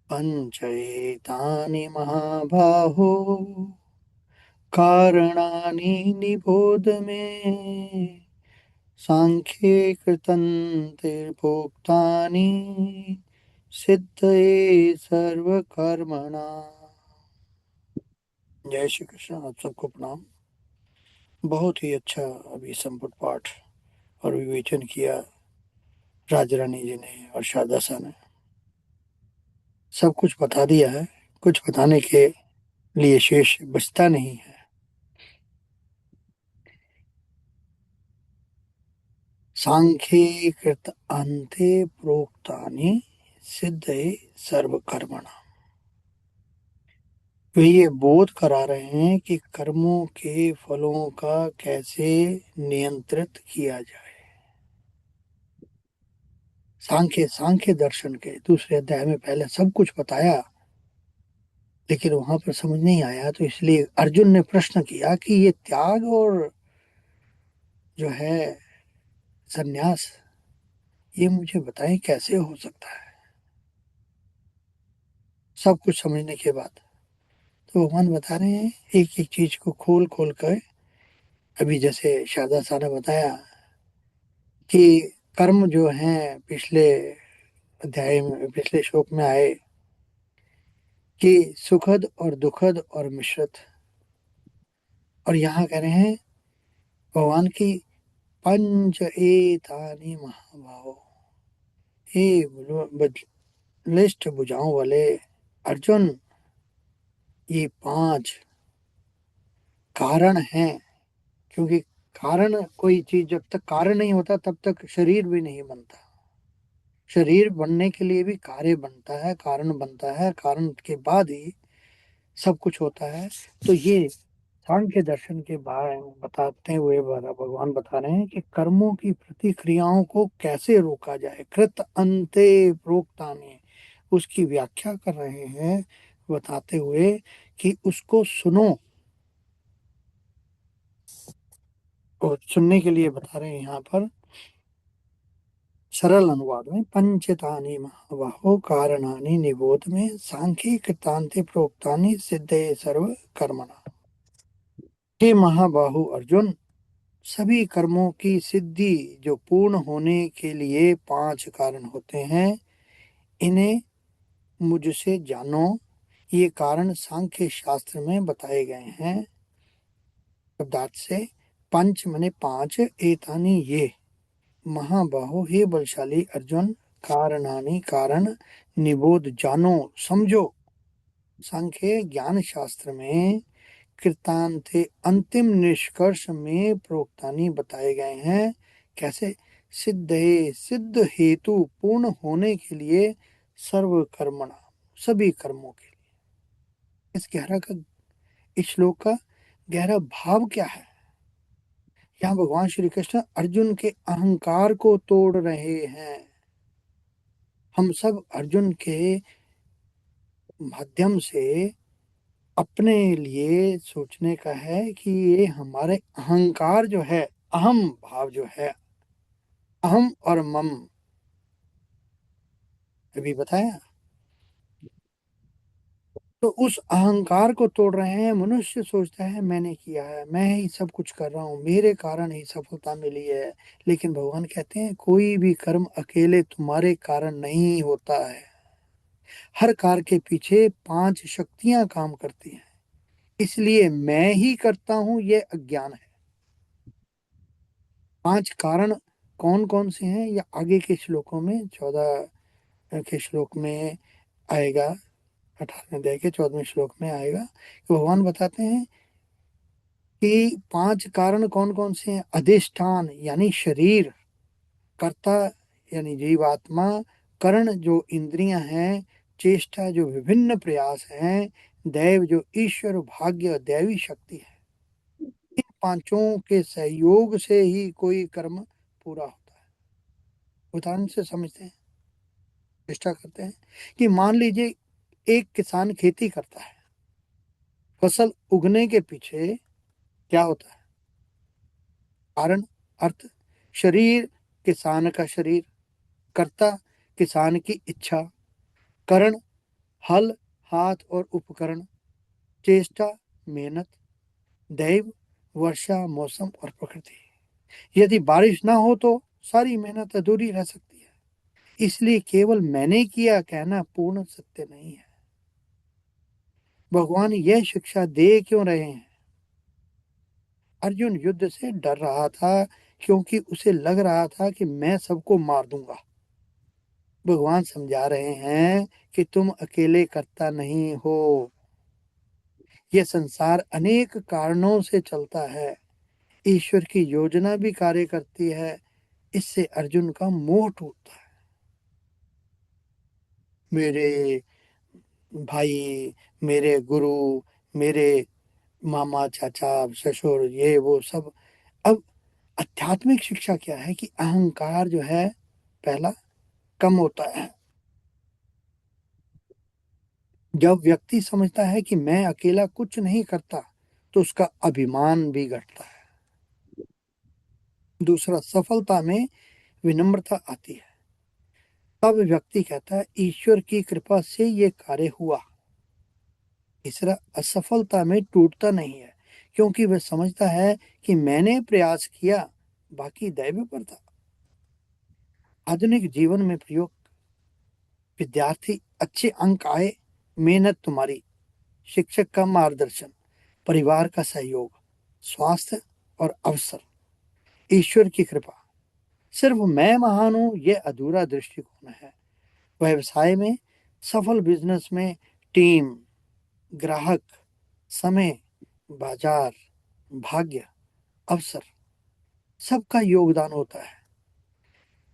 पञ्चैतानि महाबाहो कारणानि निबोध मे सांख्ये कृतन्ते प्रोक्तानि सिद्धये सर्वकर्मणा। जय श्री कृष्ण। आप सबको प्रणाम। बहुत ही अच्छा अभी संपुट पाठ और विवेचन किया राजरानी जी ने और शारदासा ने। सब कुछ बता दिया है, कुछ बताने के लिए शेष बचता नहीं है। सांख्ये कृत अंते प्रोक्तानि सिद्धये सर्वकर्मणा। वे ये बोध करा रहे हैं कि कर्मों के फलों का कैसे नियंत्रित किया जाए। सांख्य दर्शन के दूसरे अध्याय में पहले सब कुछ बताया, लेकिन वहां पर समझ नहीं आया, तो इसलिए अर्जुन ने प्रश्न किया कि ये त्याग और जो है संन्यास, ये मुझे बताएं कैसे हो सकता है। सब कुछ समझने के बाद तो भगवान बता रहे हैं एक एक चीज को खोल खोल कर। अभी जैसे शारदा सा ने बताया कि कर्म जो हैं पिछले अध्याय में, पिछले श्लोक में आए कि सुखद और दुखद और मिश्रित, और यहाँ कह रहे हैं भगवान की पंच एतानि महाबाहो, हे बलिष्ठ भुजाओं वाले अर्जुन, ये 5 कारण हैं। क्योंकि कारण, कोई चीज जब तक कारण नहीं होता तब तक शरीर भी नहीं बनता। शरीर बनने के लिए भी कार्य बनता है, कारण बनता है, कारण के बाद ही सब कुछ होता है। तो ये सांख्य दर्शन के बारे में बताते हुए भगवान बता रहे हैं कि कर्मों की प्रतिक्रियाओं को कैसे रोका जाए। कृत अंते प्रोक्तानि, उसकी व्याख्या कर रहे हैं बताते हुए कि उसको सुनो। और सुनने के लिए बता रहे हैं यहाँ पर सरल अनुवाद में, पंचतानि महाबाहो कारणानि निबोध में सांख्ये कृतान्ते प्रोक्तानि सिद्धये सर्व कर्मणा। हे महाबाहु अर्जुन, सभी कर्मों की सिद्धि जो पूर्ण होने के लिए 5 कारण होते हैं, इन्हें मुझसे जानो। ये कारण सांख्य शास्त्र में बताए गए हैं। शब्दार्थ से पंच माने 5, एतानी ये, महाबाहो हे बलशाली अर्जुन, कारणानि कारण, निबोध जानो समझो। सांख्य ज्ञान शास्त्र में कृतांते अंतिम निष्कर्ष में प्रोक्तानि बताए गए हैं। कैसे? सिद्धये, सिद्ध हेतु पूर्ण होने के लिए, सर्व कर्मणा, सभी कर्मों के लिए। इस श्लोक का गहरा भाव क्या है? यहाँ भगवान श्री कृष्ण अर्जुन के अहंकार को तोड़ रहे हैं। हम सब अर्जुन के माध्यम से अपने लिए सोचने का है कि ये हमारे अहंकार जो है, अहम भाव जो है, अहम और मम अभी बताया, तो उस अहंकार को तोड़ रहे हैं। मनुष्य सोचता है मैंने किया है, मैं ही सब कुछ कर रहा हूँ, मेरे कारण ही सफलता मिली है। लेकिन भगवान कहते हैं कोई भी कर्म अकेले तुम्हारे कारण नहीं होता है। हर कार्य के पीछे 5 शक्तियां काम करती हैं। इसलिए मैं ही करता हूं, यह अज्ञान है। 5 कारण कौन कौन से हैं, या आगे के श्लोकों में 14 के श्लोक में आएगा, 18वें अध्याय के 14वें श्लोक में आएगा। भगवान बताते हैं कि 5 कारण कौन कौन से हैं। अधिष्ठान यानी शरीर, कर्ता यानी जीवात्मा, करण जो इंद्रियां हैं, चेष्टा जो विभिन्न प्रयास हैं, दैव जो ईश्वर भाग्य दैवी शक्ति है। पांचों के सहयोग से ही कोई कर्म पूरा होता है। उदाहरण से समझते हैं, चेष्टा करते हैं कि मान लीजिए एक किसान खेती करता है। फसल उगने के पीछे क्या होता है? कारण, अर्थ, शरीर, किसान का शरीर, कर्ता, किसान की इच्छा, करण, हल, हाथ और उपकरण, चेष्टा, मेहनत, दैव, वर्षा, मौसम और प्रकृति। यदि बारिश ना हो तो सारी मेहनत अधूरी रह सकती है। इसलिए केवल मैंने किया कहना पूर्ण सत्य नहीं है। भगवान यह शिक्षा दे क्यों रहे हैं? अर्जुन युद्ध से डर रहा था क्योंकि उसे लग रहा था कि मैं सबको मार दूंगा। भगवान समझा रहे हैं कि तुम अकेले करता नहीं हो। यह संसार अनेक कारणों से चलता है। ईश्वर की योजना भी कार्य करती है। इससे अर्जुन का मोह टूटता है। मेरे भाई, मेरे गुरु, मेरे मामा, चाचा, ससुर, ये वो सब। अब आध्यात्मिक शिक्षा क्या है कि अहंकार जो है पहला कम होता है। जब व्यक्ति समझता है कि मैं अकेला कुछ नहीं करता तो उसका अभिमान भी घटता है। दूसरा, सफलता में विनम्रता आती है। तब व्यक्ति कहता है ईश्वर की कृपा से ये कार्य हुआ। तीसरा, असफलता में टूटता नहीं है क्योंकि वह समझता है कि मैंने प्रयास किया, बाकी दैव पर था। आधुनिक जीवन में प्रयोग, विद्यार्थी अच्छे अंक आए, मेहनत तुम्हारी, शिक्षक का मार्गदर्शन, परिवार का सहयोग, स्वास्थ्य और अवसर, ईश्वर की कृपा। सिर्फ मैं महान हूं यह अधूरा दृष्टिकोण है। व्यवसाय में, सफल बिजनेस में टीम, ग्राहक, समय, बाजार, भाग्य, अवसर, सबका योगदान होता है।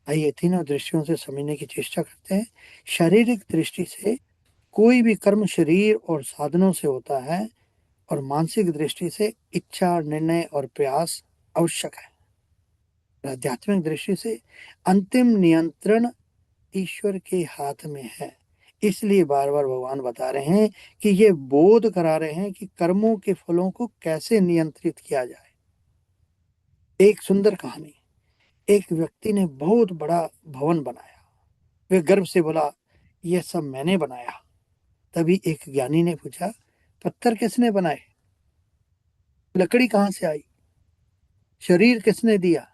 आइए तीनों दृष्टियों से समझने की चेष्टा करते हैं। शारीरिक दृष्टि से कोई भी कर्म शरीर और साधनों से होता है और मानसिक दृष्टि से इच्छा, निर्णय और प्रयास आवश्यक है। आध्यात्मिक दृष्टि से अंतिम नियंत्रण ईश्वर के हाथ में है। इसलिए बार बार भगवान बता रहे हैं कि ये बोध करा रहे हैं कि कर्मों के फलों को कैसे नियंत्रित किया जाए। एक सुंदर कहानी। एक व्यक्ति ने बहुत बड़ा भवन बनाया। वह गर्व से बोला, यह सब मैंने बनाया। तभी एक ज्ञानी ने पूछा, पत्थर किसने बनाए? लकड़ी कहां से आई? शरीर किसने दिया?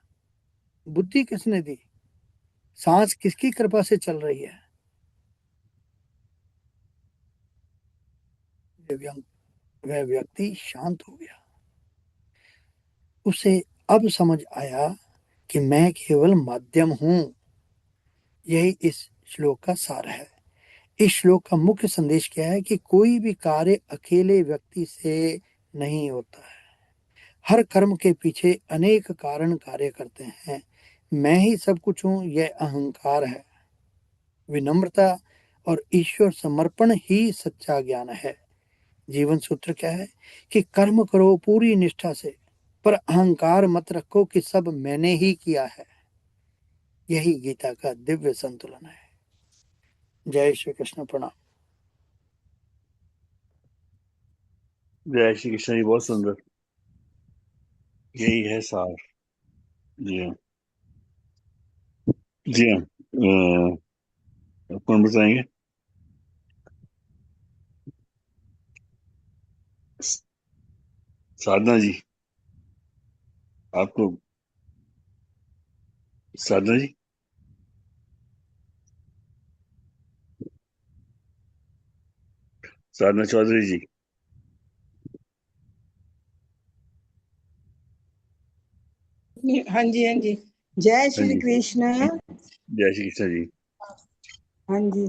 बुद्धि किसने दी? सांस किसकी कृपा से चल रही है? वह व्यक्ति शांत हो गया। उसे अब समझ आया कि मैं केवल माध्यम हूं। यही इस श्लोक का सार है। इस श्लोक का मुख्य संदेश क्या है कि कोई भी कार्य अकेले व्यक्ति से नहीं होता है। हर कर्म के पीछे अनेक कारण कार्य करते हैं। मैं ही सब कुछ हूं यह अहंकार है। विनम्रता और ईश्वर समर्पण ही सच्चा ज्ञान है। जीवन सूत्र क्या है कि कर्म करो पूरी निष्ठा से, पर अहंकार मत रखो कि सब मैंने ही किया है। यही गीता का दिव्य संतुलन है। जय श्री कृष्ण। प्रणाम। जय श्री कृष्ण जी, बहुत सुंदर। यही है सार। जी हाँ, जी हाँ। कौन बताएंगे? साधना जी, आपको। साधना जी, साधना चौधरी जी। हाँ जी, हाँ जी। जय हाँ श्री जी, कृष्ण। जय श्री कृष्ण जी। हाँ जी,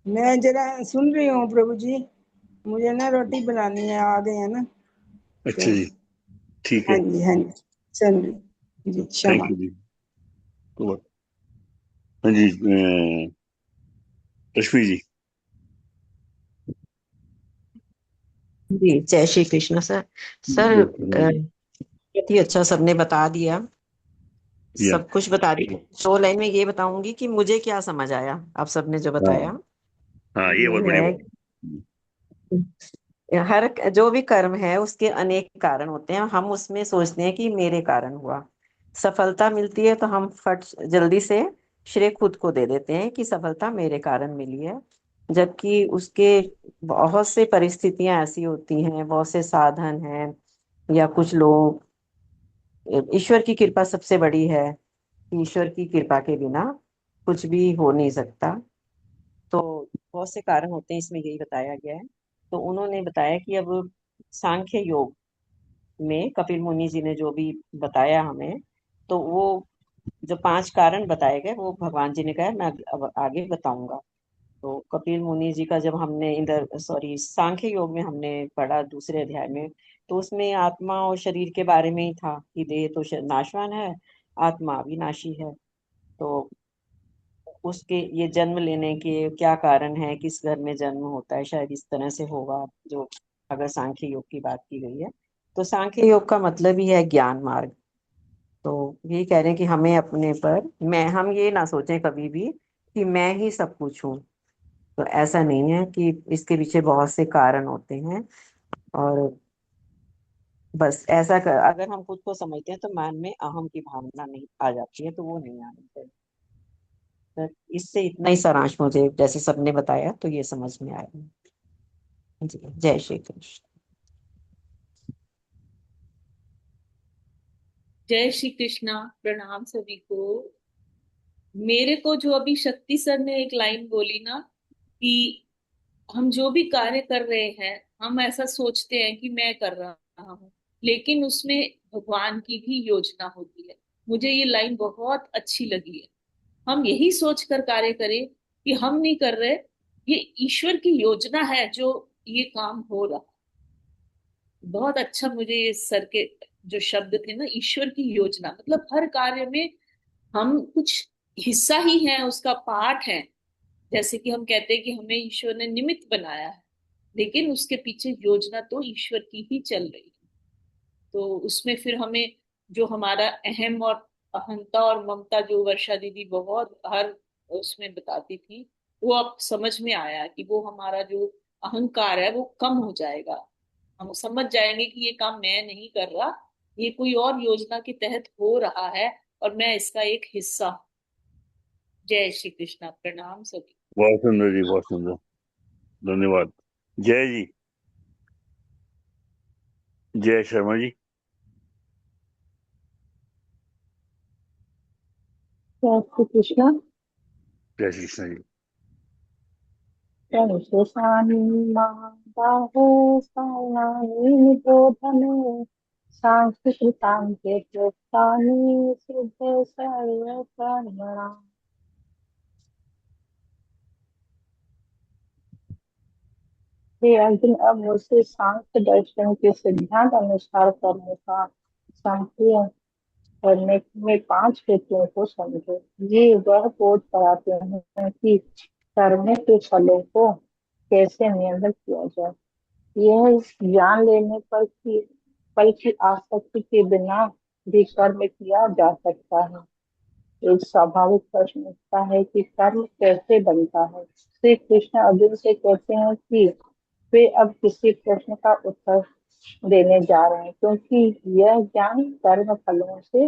मैं जरा सुन रही हूँ प्रभु जी। मुझे ना रोटी बनानी है, आ गए हैं ना तो। अच्छा जी, ठीक हाँ है। जी, हाँ जी, सुन रही जी। थैंक क्षमा। यू जी। तो हाँ जी, रश्मि जी। जी जय श्री कृष्ण सर। सर बहुत ही अच्छा सबने बता दिया, या सब कुछ बता दिया। 100 लाइन में ये बताऊंगी कि मुझे क्या समझ आया आप सबने जो हाँ बताया। हाँ, ये बहुत ये बढ़िया है बात। हर जो भी कर्म है उसके अनेक कारण होते हैं, हम उसमें सोचते हैं कि मेरे कारण हुआ। सफलता मिलती है तो हम फट जल्दी से श्रेय खुद को दे देते हैं कि सफलता मेरे कारण मिली है, जबकि उसके बहुत से परिस्थितियां ऐसी होती हैं, बहुत से साधन हैं, या कुछ लोग, ईश्वर की कृपा सबसे बड़ी है। ईश्वर की कृपा के बिना कुछ भी हो नहीं सकता। तो बहुत से कारण होते हैं, इसमें यही बताया गया है। तो उन्होंने बताया कि अब सांख्य योग में कपिल मुनि जी ने जो भी बताया हमें, तो वो जो 5 कारण बताए गए वो भगवान जी ने कहा मैं अब आगे बताऊंगा। तो कपिल मुनि जी का जब हमने इंद्र सॉरी सांख्य योग में हमने पढ़ा दूसरे अध्याय में, तो उसमें आत्मा और शरीर के बारे में ही था कि देह तो नाशवान है, आत्मा अविनाशी है। तो उसके ये जन्म लेने के क्या कारण है, किस घर में जन्म होता है, शायद इस तरह से होगा जो, अगर सांख्य योग की बात की गई है। तो सांख्य योग का मतलब ही है ज्ञान मार्ग। तो यही कह रहे हैं कि हमें अपने पर, मैं हम ये ना सोचें कभी भी कि मैं ही सब कुछ हूँ। तो ऐसा नहीं है, कि इसके पीछे बहुत से कारण होते हैं। और बस ऐसा अगर हम खुद को समझते हैं तो मन में अहम की भावना नहीं आ जाती है, तो वो नहीं आनी चाहिए। तो इससे इतना ही सारांश मुझे जैसे सबने बताया तो ये समझ में आया। जी जय श्री कृष्ण। जय श्री कृष्णा। प्रणाम सभी को। मेरे को जो अभी शक्ति सर ने एक लाइन बोली ना, कि हम जो भी कार्य कर रहे हैं, हम ऐसा सोचते हैं कि मैं कर रहा हूँ, लेकिन उसमें भगवान की भी योजना होती है। मुझे ये लाइन बहुत अच्छी लगी है। हम यही सोच कर कार्य करें कि हम नहीं कर रहे, ये ईश्वर की योजना है जो ये काम हो रहा। बहुत अच्छा मुझे ये सर के जो शब्द थे ना, ईश्वर की योजना, मतलब हर कार्य में हम कुछ हिस्सा ही है, उसका पार्ट है। जैसे कि हम कहते हैं कि हमें ईश्वर ने निमित्त बनाया है, लेकिन उसके पीछे योजना तो ईश्वर की ही चल रही है। तो उसमें फिर हमें जो हमारा अहम और अहंता और ममता, जो वर्षा दीदी बहुत हर उसमें बताती थी, वो अब समझ में आया कि वो हमारा जो अहंकार है वो कम हो जाएगा। हम समझ जाएंगे कि ये काम मैं नहीं कर रहा, ये कोई और योजना के तहत हो रहा है, और मैं इसका एक हिस्सा हूँ। जय श्री कृष्णा। प्रणाम सभी। बहुत सुंदर जी, बहुत सुंदर, धन्यवाद। जय जी। जय शर्मा जी। जय श्री कृष्ण। जय श्री कृष्ण जी। पंचेतानि महाबाहो कालानि निबोधने सांख्यकृतान्ते प्रोक्तानि सिद्धे सर्वकर्मणाम्। हे अर्जुन, अब मुझसे सांख्य दर्शन के सिद्धांत अनुसार कर्म का सांख्य करने में 5 हेतुओं को समझो। ये वह बोध कराते हैं कि कर्म के फलों को कैसे नियंत्रित किया जाए। यह ज्ञान लेने पर कि फल की आसक्ति के बिना भी कर्म किया जा सकता है। एक स्वाभाविक प्रश्न उठता है कि कर्म कैसे बनता है। श्री कृष्ण अर्जुन से कहते हैं कि वे अब किसी प्रश्न का उत्तर देने जा रहे हैं, क्योंकि यह ज्ञान कर्म फलों से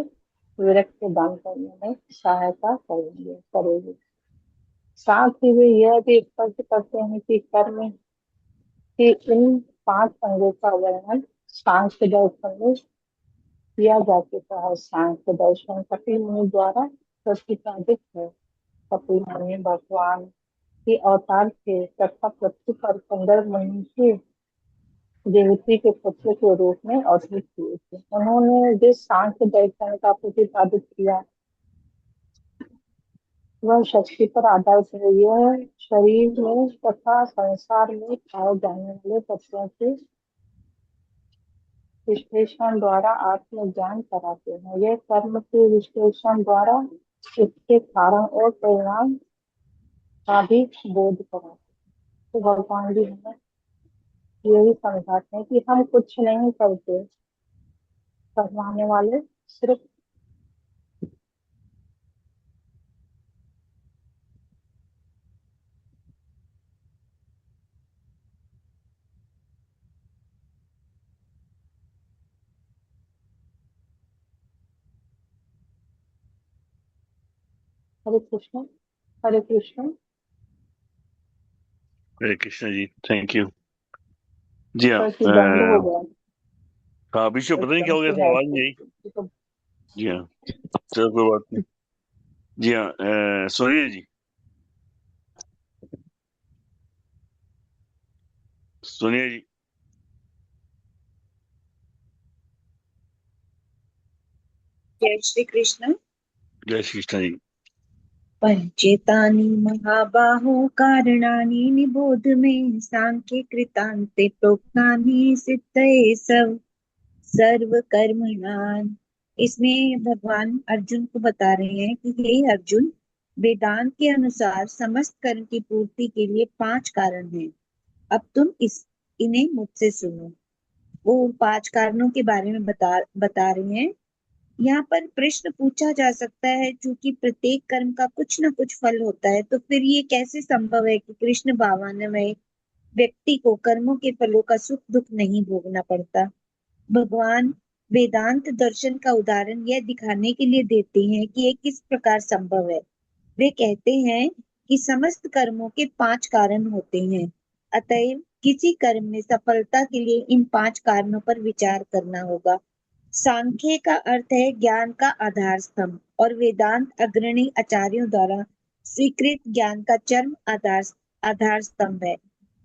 विरक्त दान करने में सहायता करेगी। साथ ही वे यह भी स्पष्ट करते हैं कि कर्म के इन 5 अंगों का वर्णन सांख्य दर्शन में किया जा चुका है। सांख्य दर्शन कपिल मुनि द्वारा प्रतिपादित है। कपिल मुनि भगवान के अवतार थे तथा पृथ्वी पर 15 मुनि के देवती के पुत्र के रूप में अवतरित हुए थे। उन्होंने जिस सांख्य दर्शन का प्रतिपादित किया वह शक्ति पर आधारित है। यह शरीर में तथा संसार में पाए जाने वाले तत्वों के विश्लेषण द्वारा आत्मज्ञान कराते हैं। यह कर्म के विश्लेषण द्वारा इसके कारण और परिणाम का भी बोध कराते हैं। तो भगवान जी हमें यही समझाते हैं कि हम कुछ नहीं करते, करवाने वाले सिर्फ। हरे कृष्ण, हरे कृष्ण। हरे कृष्ण जी, थैंक यू। जी हाँ, बस ये बंद हो गया। हाँ बीच में पता नहीं क्या हो गया था, आवाज नहीं आई। जी हाँ, चलो कोई बात नहीं। जी हाँ, सोनिया जी, सोनिया जी। जय श्री कृष्ण। जय श्री कृष्ण जी। पंचेतानि महाबाहो कारणानि निबोध मे, सांख्ये कृतान्ते प्रोक्तानि सिद्धये सर्व कर्मणां। इसमें भगवान अर्जुन को बता रहे हैं कि हे अर्जुन, वेदांत के अनुसार समस्त कर्म की पूर्ति के लिए 5 कारण हैं। अब तुम इन्हें मुझसे सुनो। वो 5 कारणों के बारे में बता रहे हैं। यहाँ पर प्रश्न पूछा जा सकता है, क्योंकि प्रत्येक कर्म का कुछ ना कुछ फल होता है, तो फिर ये कैसे संभव है कि कृष्ण भावनामय व्यक्ति को कर्मों के फलों का सुख दुख नहीं भोगना पड़ता। भगवान वेदांत दर्शन का उदाहरण यह दिखाने के लिए देते हैं कि ये किस प्रकार संभव है। वे कहते हैं कि समस्त कर्मों के 5 कारण होते हैं, अतएव किसी कर्म में सफलता के लिए इन 5 कारणों पर विचार करना होगा। सांख्य का अर्थ है ज्ञान का आधार स्तंभ, और वेदांत अग्रणी आचार्यों द्वारा स्वीकृत ज्ञान का चरम आधार स्तंभ है।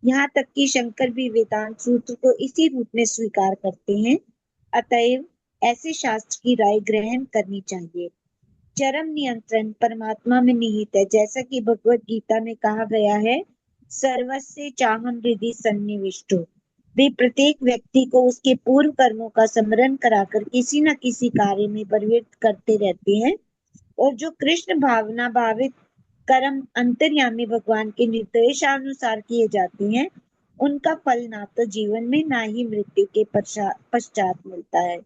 यहाँ तक कि शंकर भी वेदांत सूत्र को इसी रूप में स्वीकार करते हैं। अतएव ऐसे शास्त्र की राय ग्रहण करनी चाहिए। चरम नियंत्रण परमात्मा में निहित है, जैसा कि भगवत गीता में कहा गया है, सर्वस्य चाहम हृदि सन्निविष्टो। वे प्रत्येक व्यक्ति को उसके पूर्व कर्मों का स्मरण कराकर किसी न किसी कार्य में प्रवृत्त करते रहते हैं, और जो कृष्ण भावना भावित कर्म अंतर्यामी भगवान के निर्देशानुसार किए जाते हैं, उनका फल ना तो जीवन में ना ही मृत्यु के पश्चात मिलता है।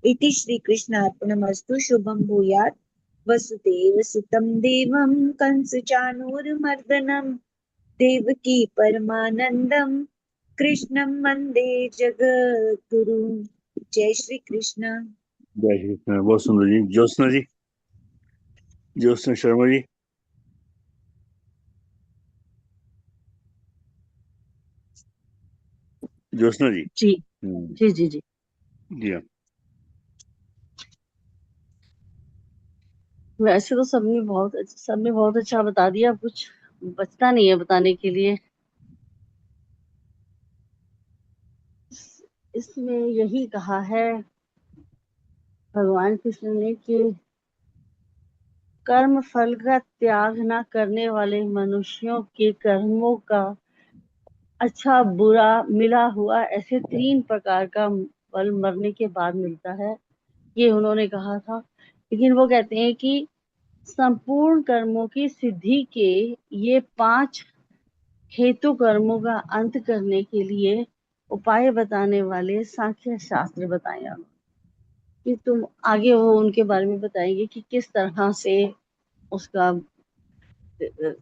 इति श्री कृष्णार्पणमस्तु। शुभम भूयात्। वसुदेव सुतं देवं कंसचाणूरमर्दनं देवकी परमानंदं कृष्णं वंदे जगद्गुरु। जय श्री कृष्ण। जय श्री कृष्ण। बहुत सुंदर जी। ज्योत्सना जी, ज्योत्सना शर्मा जी। ज्योत्सना जी। जी जी जी जी। जी हाँ। वैसे तो सबने बहुत अच्छा बता दिया, कुछ बचता नहीं है बताने के लिए। इसमें यही कहा है भगवान कृष्ण ने कि कर्म फल का त्याग न करने वाले मनुष्यों के कर्मों का अच्छा बुरा मिला हुआ ऐसे 3 प्रकार का फल मरने के बाद मिलता है, ये उन्होंने कहा था। लेकिन वो कहते हैं कि संपूर्ण कर्मों की सिद्धि के ये 5 हेतु कर्मों का अंत करने के लिए उपाय बताने वाले सांख्य शास्त्र बताए कि तुम आगे वो उनके बारे में बताएंगे कि किस तरह से उसका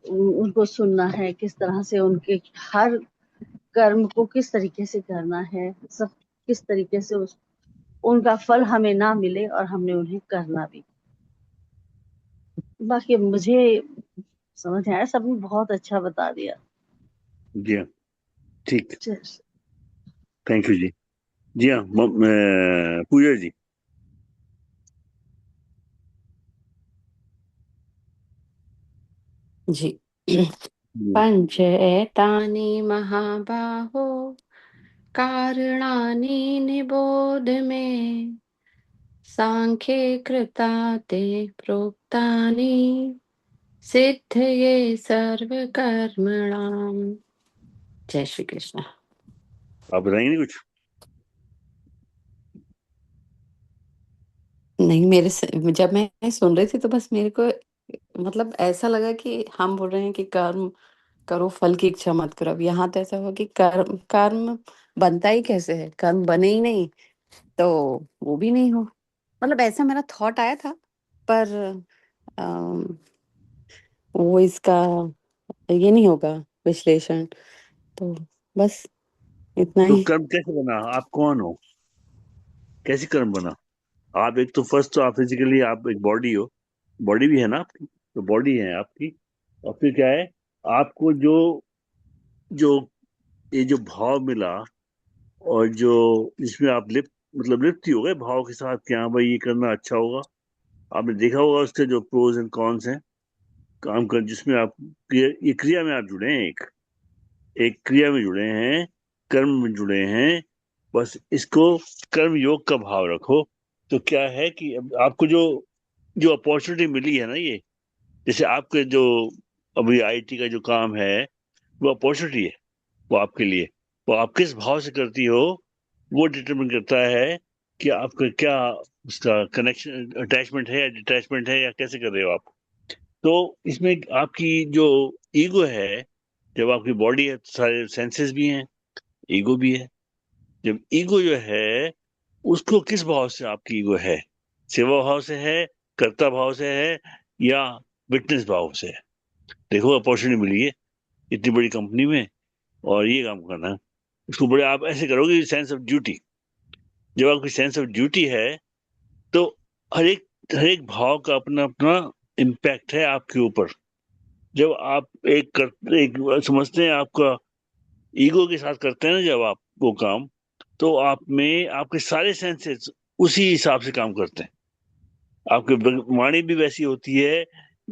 उनको सुनना है, किस तरह से उनके हर कर्म को किस तरीके से करना है, सब किस तरीके से उनका फल हमें ना मिले और हमने उन्हें करना भी। बाकी मुझे समझ आया, सबने बहुत अच्छा बता दिया। जी हाँ, ठीक, थैंक यू जी। जी हाँ, पूजा जी। जी। पंचेतानि महाबाहो कारणानि निबोध मे, सांख्ये कृताते प्रोक्तानि सिद्धये सर्वकर्मणाम्। जय श्री कृष्ण। आप बताएंगे कुछ? नहीं, जब मैं सुन रही थी तो बस मेरे को मतलब ऐसा लगा कि हम बोल रहे हैं कि कर्म करो फल की इच्छा मत करो। अब यहाँ तो ऐसा हो कि कर्म कर्म बनता ही कैसे है, कर्म बने ही नहीं तो वो भी नहीं हो। मतलब ऐसा मेरा थॉट आया था, पर अम, वो इसका ये नहीं होगा विश्लेषण। तो बस इतना तो ही। कर्म कैसे बना? आप कौन हो? कैसे कर्म बना? आप एक तो फर्स्ट तो आप फिजिकली आप एक बॉडी हो, बॉडी भी है ना आपकी, तो बॉडी है आपकी। और फिर क्या है, आपको जो जो ये जो भाव मिला, और जो जिसमें आप लिप्त, मतलब लिप्त ही हो गए भाव के साथ कि हाँ भाई ये करना अच्छा होगा। आपने देखा होगा उसके जो प्रोज एंड कॉन्स हैं काम कर, जिसमें आप ये क्रिया में आप जुड़े हैं, एक एक क्रिया में जुड़े हैं, कर्म में जुड़े हैं। बस इसको कर्म योग का भाव रखो। तो क्या है कि अब आपको जो जो अपॉर्चुनिटी मिली है ना, ये जैसे आपके जो अभी आईटी का जो काम है, वो अपॉर्चुनिटी है, वो आपके लिए। वो आप किस भाव से करती हो, वो डिटरमिन करता है कि आपका क्या उसका कनेक्शन, अटैचमेंट है या डिटैचमेंट है, या कैसे कर रहे हो आप। तो इसमें आपकी जो ईगो है, जब आपकी बॉडी है तो सारे सेंसेस भी हैं, ईगो भी है। जब ईगो जो है, उसको किस भाव से आपकी ईगो है? सेवा भाव से है, कर्ता भाव से है, या विटनेस भाव से है? देखो अपॉर्चुनिटी मिली है इतनी बड़ी कंपनी में, और ये काम करना है। उसको बड़े आप ऐसे करोगे, सेंस ऑफ ड्यूटी। जब आपकी सेंस ऑफ ड्यूटी है, तो हर एक भाव का अपना अपना इम्पैक्ट है आपके ऊपर। जब आप एक समझते हैं, आपका ईगो के साथ करते हैं ना जब आप वो काम, तो आप में आपके सारे सेंसेस उसी हिसाब से काम करते हैं। आपकी वाणी भी वैसी होती है,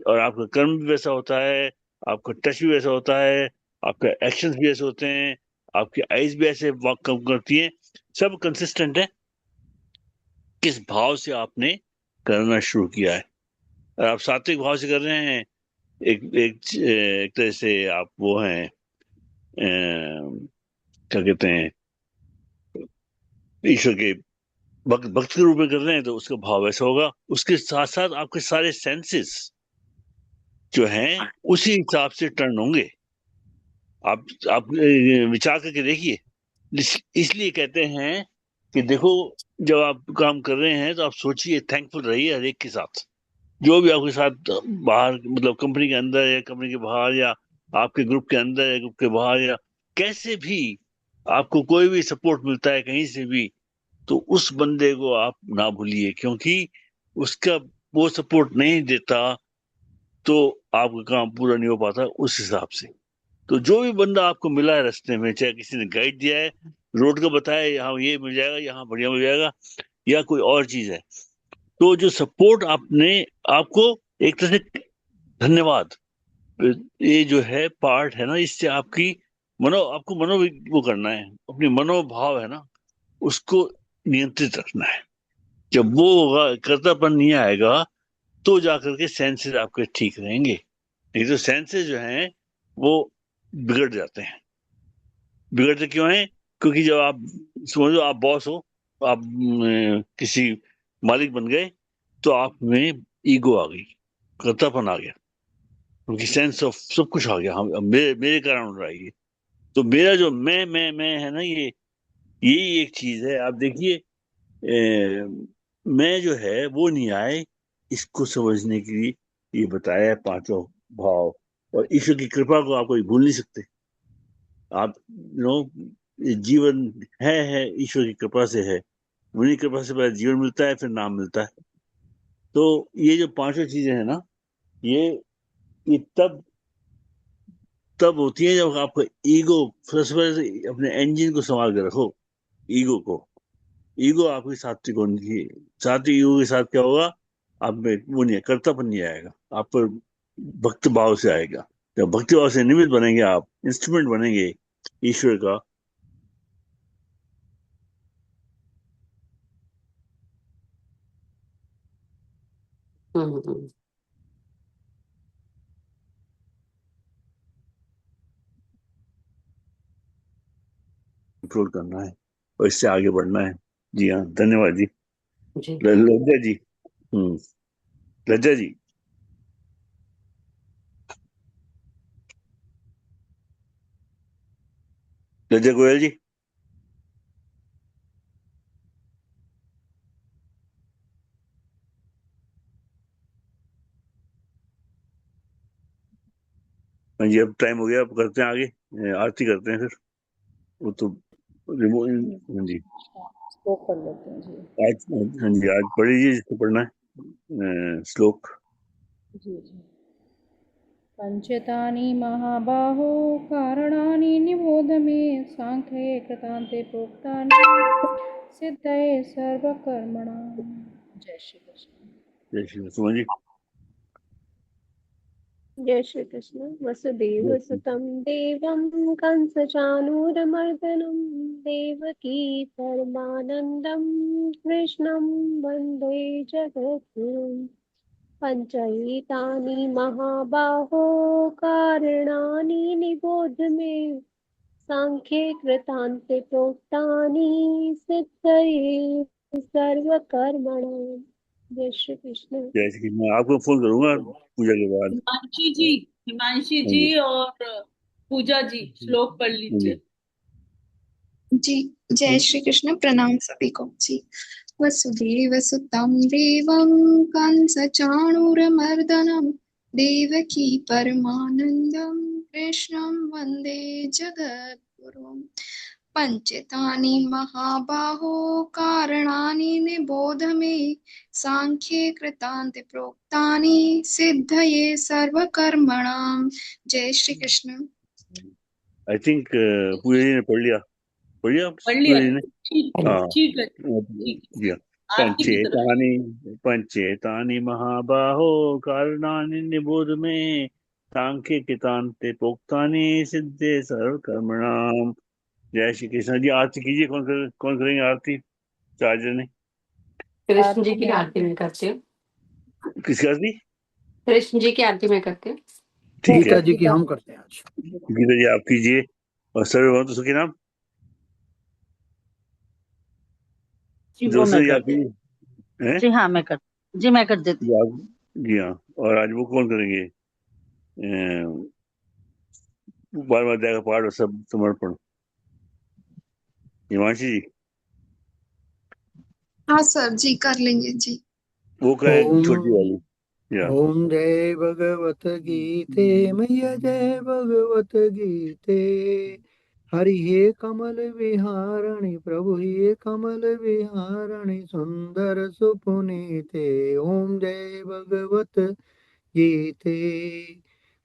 और आपका कर्म भी वैसा होता है, आपका टच भी वैसा होता है, आपके एक्शंस भी ऐसे होते हैं, आपकी आईज भी ऐसे वर्क कम करती हैं। सब कंसिस्टेंट है किस भाव से आपने करना शुरू किया है। और आप सात्विक भाव से कर रहे हैं, एक तरह से आप वो हैं, क्या कहते हैं, ईश्वर के भक्त के रूप में कर रहे हैं, तो उसका भाव ऐसा होगा। उसके साथ साथ आपके सारे सेंसेस जो हैं उसी हिसाब से टर्न होंगे। आप विचार करके देखिए। इसलिए कहते हैं कि देखो, जब आप काम कर रहे हैं तो आप सोचिए, थैंकफुल रहिए हर एक के साथ, जो भी आपके साथ बाहर, मतलब कंपनी के अंदर या कंपनी के बाहर, या आपके ग्रुप के अंदर या ग्रुप के बाहर, या कैसे भी आपको कोई भी सपोर्ट मिलता है कहीं से भी, तो उस बंदे को आप ना भूलिए, क्योंकि उसका वो सपोर्ट नहीं देता तो आपका काम पूरा नहीं हो पाता उस हिसाब से। तो जो भी बंदा आपको मिला है रास्ते में, चाहे किसी ने गाइड दिया है, रोड को बताया यहाँ ये मिल जाएगा, यहाँ बढ़िया मिल जाएगा, या कोई और चीज है, तो जो सपोर्ट आपने, आपको एक तरह से धन्यवाद, ये जो है पार्ट है ना, इससे आपको मनो वो करना है, अपनी मनोभाव है ना, उसको नियंत्रित रखना है। जब वो होगा, कर्तापन नहीं आएगा, तो जाकर के सेंसेस आपके ठीक रहेंगे। नहीं तो सेंसेस जो हैं वो बिगड़ जाते हैं। बिगड़ते क्यों हैं? क्योंकि जब आप समझो आप बॉस हो, आप किसी मालिक बन गए, तो आप में ईगो आ गई, कर्तापन आ गया, क्योंकि सेंस ऑफ सब कुछ आ गया। हम अब मेरे कारण हो रहा है ये। तो मेरा जो मैं है ना, ये यही एक चीज है। आप देखिए, मैं जो है वो नहीं आए, इसको समझने के लिए ये बताया है पांचों भाव। और ईश्वर की कृपा को आप कोई भूल नहीं सकते। आप नो, जीवन है ईश्वर की कृपा से है। उन्हीं की कृपा से पहले जीवन मिलता है, फिर नाम मिलता है। तो ये जो पांचों चीजें हैं ना, ये ये तब तब होती है जब आपका ईगो, सबसे पहले तो अपने इंजन को संभाल के रखो, ईगो को। ईगो आपकी सात्विक होनी चाहिए। सात्विक ईगो के साथ क्या होगा, आप में वो नहीं है, कर्तापन नहीं आएगा, आप पर भक्त भाव से आएगा। जब भक्ति भाव से निमित्त बनेंगे, आप इंस्ट्रूमेंट बनेंगे ईश्वर का। हम्म। कंट्रोल करना है और इससे आगे बढ़ना है। जी हाँ, धन्यवाद जी। जी लज्जा जी। हम्म। लज्जा जी। जय गोयल जी। हाँ जी, अब टाइम हो गया, अब करते हैं आगे, आरती करते हैं फिर। वो तो रिमोट। हाँ जी, श्लोक पढ़ लेते हैं जी। आज, हाँ जी, आज पढ़ लीजिए जिसको पढ़ना है श्लोक। जी जी। पंचतानि महाबाहो कारणानि निबोध मे सांख्ये कृतान्ते प्रोक्तानि सिद्धये सर्वकर्मणां। जय श्री कृष्ण। जय श्री सुमन जी। जय श्री कृष्ण। वसुदेव सुतं देवं कंसचानूरमर्दनं देवकी परमानन्दं कृष्णं वन्दे जगद्गुरुं। पञ्चैतानि महाबाहो कारणानि निबोध मे सांख्ये कृतान्ते प्रोक्तानि सिद्धये सर्वकर्मणां। जय श्री कृष्ण। जय श्री कृष्ण। आपको फोन करूंगा पूजा के बाद। हिमांशी हाँ जी जी, और पूजा जी श्लोक पढ़ हाँ लीजिए। जी। जी, जय श्री कृष्ण। प्रणाम सभी को जी। वसुदेव सुतं देवं कंसचाणूरमर्दनं देवकी परमानन्दं कृष्णं वन्दे जगद्गुरुं। पञ्चतानि महाबाहो कारणानि निबोध मे सांख्ये कृतान्ते प्रोक्तानि सिद्धये सर्वकर्मणां। जय श्री कृष्ण। आई थिंक पूजा जी ने पढ़ लिया पढ़ पूजा लिया। जी ने। हाँ ठीक है ठीक है। जी हाँ। आरती की तरफ। पंचेतानि महाबाहो कारणानि निबोध मे सांख्ये कृतान्ते प्रोक्तानि सिद्धे सर्वकर्मणाम। जय श्री कृष्ण जी। आरती कीजिए। कौन करेंगे आरती? चार्जर ने। कृष्ण जी की आरती में करती हूँ। किसकी आरती? कृष्ण जी की आरती में करती हूँ। ठीक है, गीता जी की हम करते हैं आज। गीता जी आप कीजिए। और सर्वभौम सुखी नाम जी वो दोस्तों मैं जी कर आप देती हैं? जी हाँ मैं कर जी मैं कर देती जी हाँ। और आज वो कौन करेंगे? बार बार का पाठ और सब समर्पण। हिमांशी जी। हाँ सर जी, कर लेंगे जी। वो क्या है ओम छोटी वाली? या ओम जय भगवत गीते मैया जय भगवत गीते। हरि हे कमल विहारणी प्रभु हे कमल विहारणी सुंदर सुपुनीते। ओम जय भगवत गीते।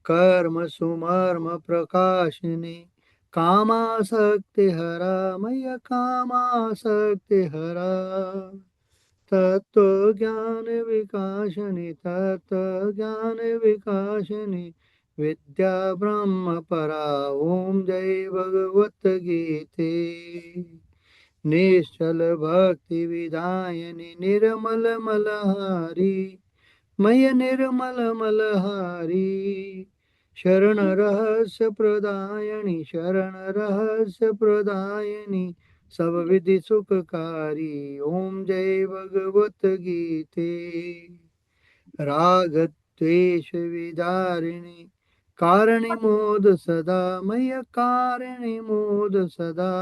कर्म सुमर्म प्रकाशिनी कामासक्ति हरा मैया कामासक्ति हरा। तत्व ज्ञान विकासनी तत्व ज्ञान विकासनी विद्या ब्रह्म परा। ओम जय भगवत गीते। निश्चल भक्ति विदायनी निर्मल मलहारी मय निर्मल मलहारी। शरण रहस्य प्रदायनी शरण रहस्य प्रदायनी सब विधि सुखकारी। ओम जय भगवत गीते। राग द्वेष विदारिणी कारिणी मोद सदा मय कारिणी मोद सदा।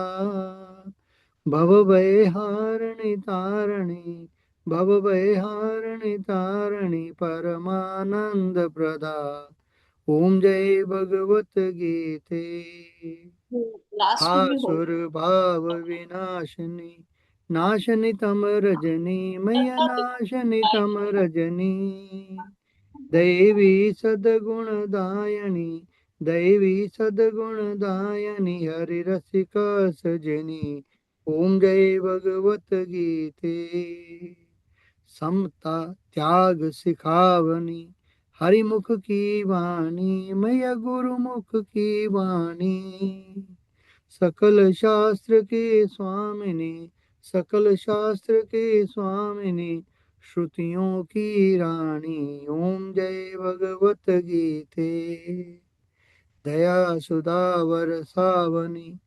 भवभयहारिणी तारिणी भवभयहारिणी तारिणी परमानंद प्रदा। ओम जय भगवत गीते। लास्ट में हो। आसुर भाव विनाशिनी नाशनी तम रजनी मैया नाशनी तम रजनी। दैवी सद्गुणदायिनी दैवी सद्गुणदायिनी हरि रसिक सजनी। ओम जय भगवत गीते। समता त्याग सिखावनी हरिमुख की वाणी मैया गुरुमुख की वाणी। सकल शास्त्र के स्वामिनी सकल शास्त्र के स्वामिनी श्रुतियों की रानी। ओम जय भगवत गीते। दया सुधा सावनी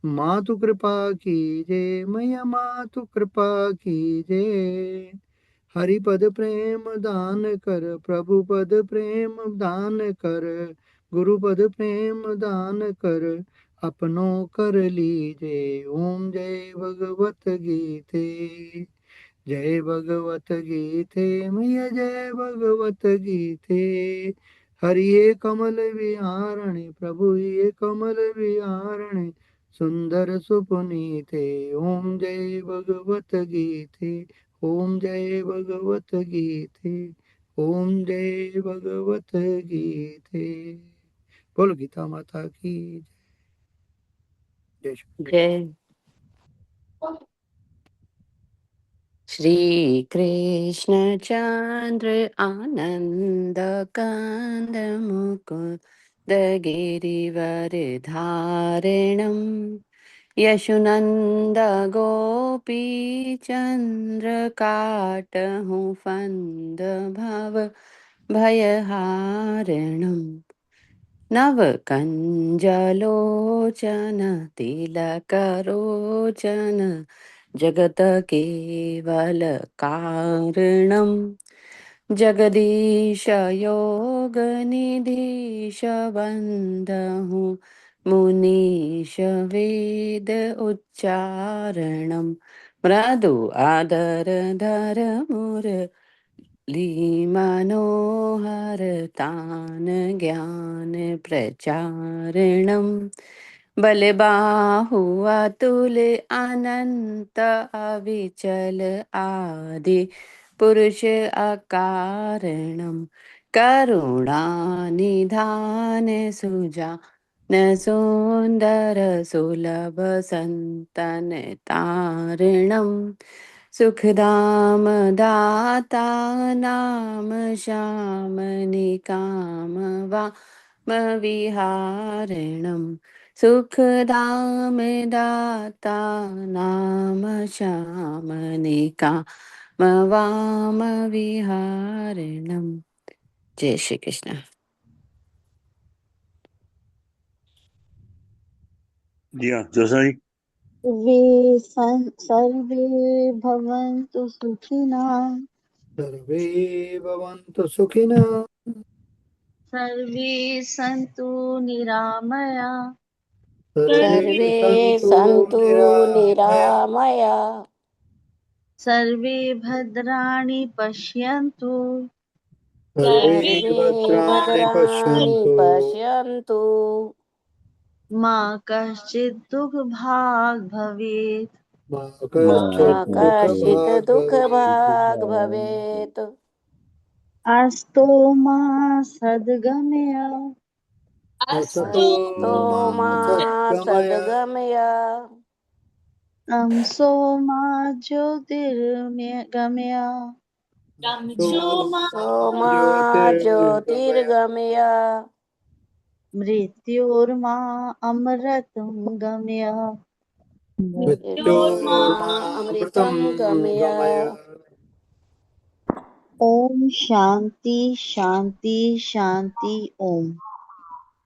मातु कृपा कीजे मैया मातु कृपा कीजे। हरिपद प्रेम दान कर प्रभु पद प्रेम दान कर गुरुपद प्रेम दान कर अपनों कर लीजे। ओम जय भगवत गीते, जय भगवत गीते, मैया जय भगवत गीते। हरिये कमल विहारणे प्रभु ये कमल विहारणे, सुंदर सुपुनीते। ओम जय भगवत गीते, ओम जय भगवत गीते, ओम जय भगवत गीते। बोलो गीता माता की जय। जय श्री कृष्ण चंद्र आनंद कंद मुकुंद गिरिवर धारणम, यशुनंद गोपी चंद्र काटहु फंद भव भयहारणम, नव कंजलोचन तिलकरोचन जगत केवल कारणम, जगदीश योग निधीश वंदहु मुनीश वेद उच्चारणम, मृदु आदर धर मुर ली मनोहर तान ज्ञान प्रचारणम, बलबाहु अतुल अनंत अविचल आदि पुरुष अकारणम, करुणा निधान सुजा न सुंदर सुलभ संतन तारणम, सुखदाम दाता नाम श्याम निकाम वाम विहारणम, सुखदाम दाता नाम श्याम निकाम वाम विहारणम। जय श्री कृष्ण। जी हाँ जोशा जी। सर्वे भवन्तु सुखिनः, सर्वे भवन्तु सुखिनः, सर्वे सन्तु निरामया, सर्वे सर्वे सन्तु सन्तु निरामया, निरामया, सर्वे भद्राणि पश्यन्तु, सर्वे सर्वे भद्राणि भद्राणि पश्यन्तु, पश्यन्तु, मा कश्चित् दुःखभाग् भवेत्। मा मा कश्चित् कश्चित् दुःखभाग् भवेत्। दुःखभाग् भवेत्। अस्तो मा सद्गमय, असतो अस्तो मा मा सद्गमय, सद्गमय, तमसो मा ज्योतिर्गमय, तमसो तमसो मा मा ज्योतिर्गमय, ज्योतिर्गमय, मृत्योर्मा अमृतं गमय। मृत्योर्मा मृत्योर्मामृतं अमृतं गमय। गमय। ओम शांति शांति शांति ओम।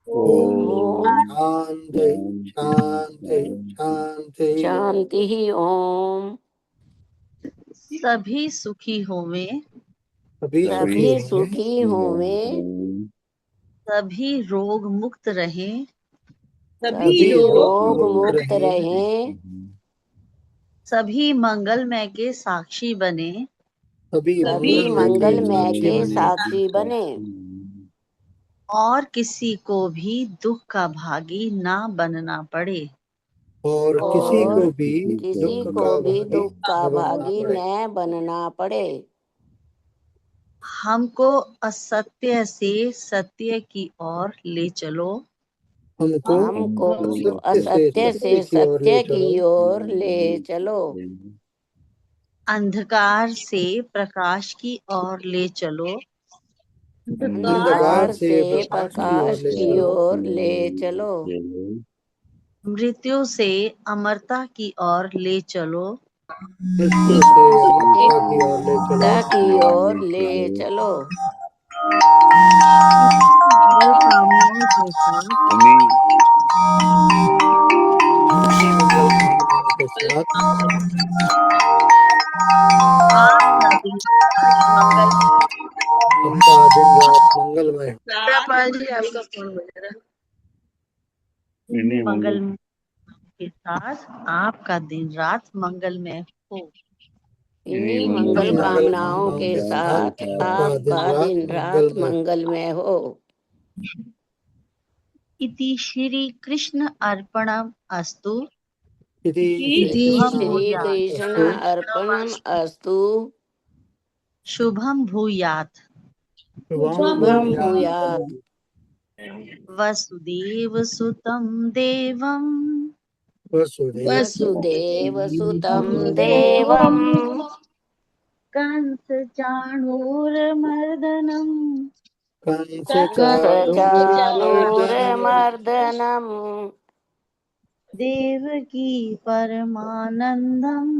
ओम ओम शांति शांति शांति ओम। शांति ही ओम। सभी सुखी होवे, सभी सुखी सभी होंगे, सुखी होवे, सभी रोग मुक्त रहे, सभी सभी रोग रोग मुक्त मुक्त रहे, रहें, सभी मंगलमय के साक्षी बने, सभी सभी मंगलमय के मंगलमय साक्षी के बने, साक्षी बने, और किसी को भी दुख का भागी ना बनना पड़े। और किसी और को भी किसी दुख को का भी भागी दुख का न बनना भागी पड़े। न बनना पड़े। हमको असत्य से सत्य की ओर ले चलो, हमको हमको असत्य से असत्य से सत्य की ओर ले सत्य की चलो, ओर ले चलो, अंधकार से प्रकाश की ओर ले चलो, अंधकार अंधकार से से प्रकाश की ओर प्रकाश ले की चलो, ओर ले चलो, मृत्यु से अमरता की ओर ले चलो, मृत्यु से अमरता की ओर ले चलो। मृत्युता की ओर ले चलो। मंगल कामनाओं के साथ अपनी मंगल कामनाओं के साथ आपका दिन मंगल। आपका दिन रात मंगलमय हो। पाल जी आपका फोन बज रहा है। इन्हीं मंगल मंगल के साथ आपका दिन रात मंगलमय हो। इन्हीं मंगल मंगल मंगल कामनाओं के साथ आपका आपका दिन रात मंगलमय। मंगलमय हो। इति श्री कृष्ण अर्पणम अस्तु। इति इति शुभम श्री भूयात्। कृष्ण अर्पणम अस्तु। शुभम भूयात्। शुभम भूयात्। वसुदेव सुतं देवं वसुदेव सुतं देवं कंस चाणूरमर्दनम् कंस चाणूरमर्दनम् देवकी परमानन्दम्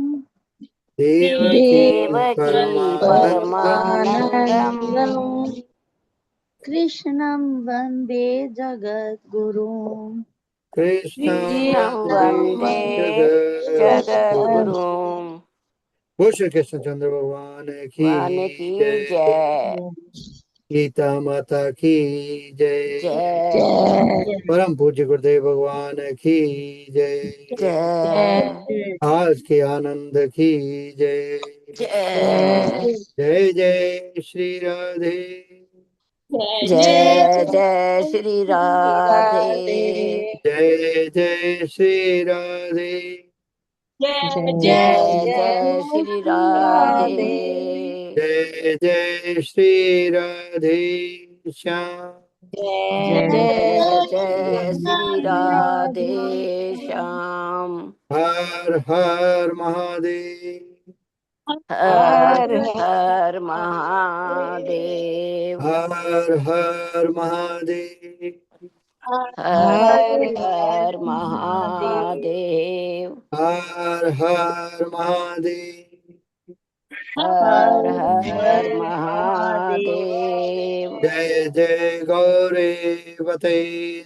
देवकी परमानन्दम् कृष्णं वन्दे जगद्गुरुम् कृष्णं वन्दे जगद्गुरुम्। वो श्री कृष्ण चंद्र भगवान वान की की जय। जय। गीता माता की जय। जय परम पूज्य गुरुदेव भगवान की जय। जय आज के आनंद की जय। जय जय जय श्री राधे। जय जय श्री राधे। जय जय श्री राधे। जय जय श्री राधे। जय जय श्री राधे श्याम। जय जय श्री राधे श्याम। हर हर महादेव। हर हर महादेव। हर हर महादेव। हर हर महादेव। हर हर महादेव। हर हर महादेव। जय जय गौरीपते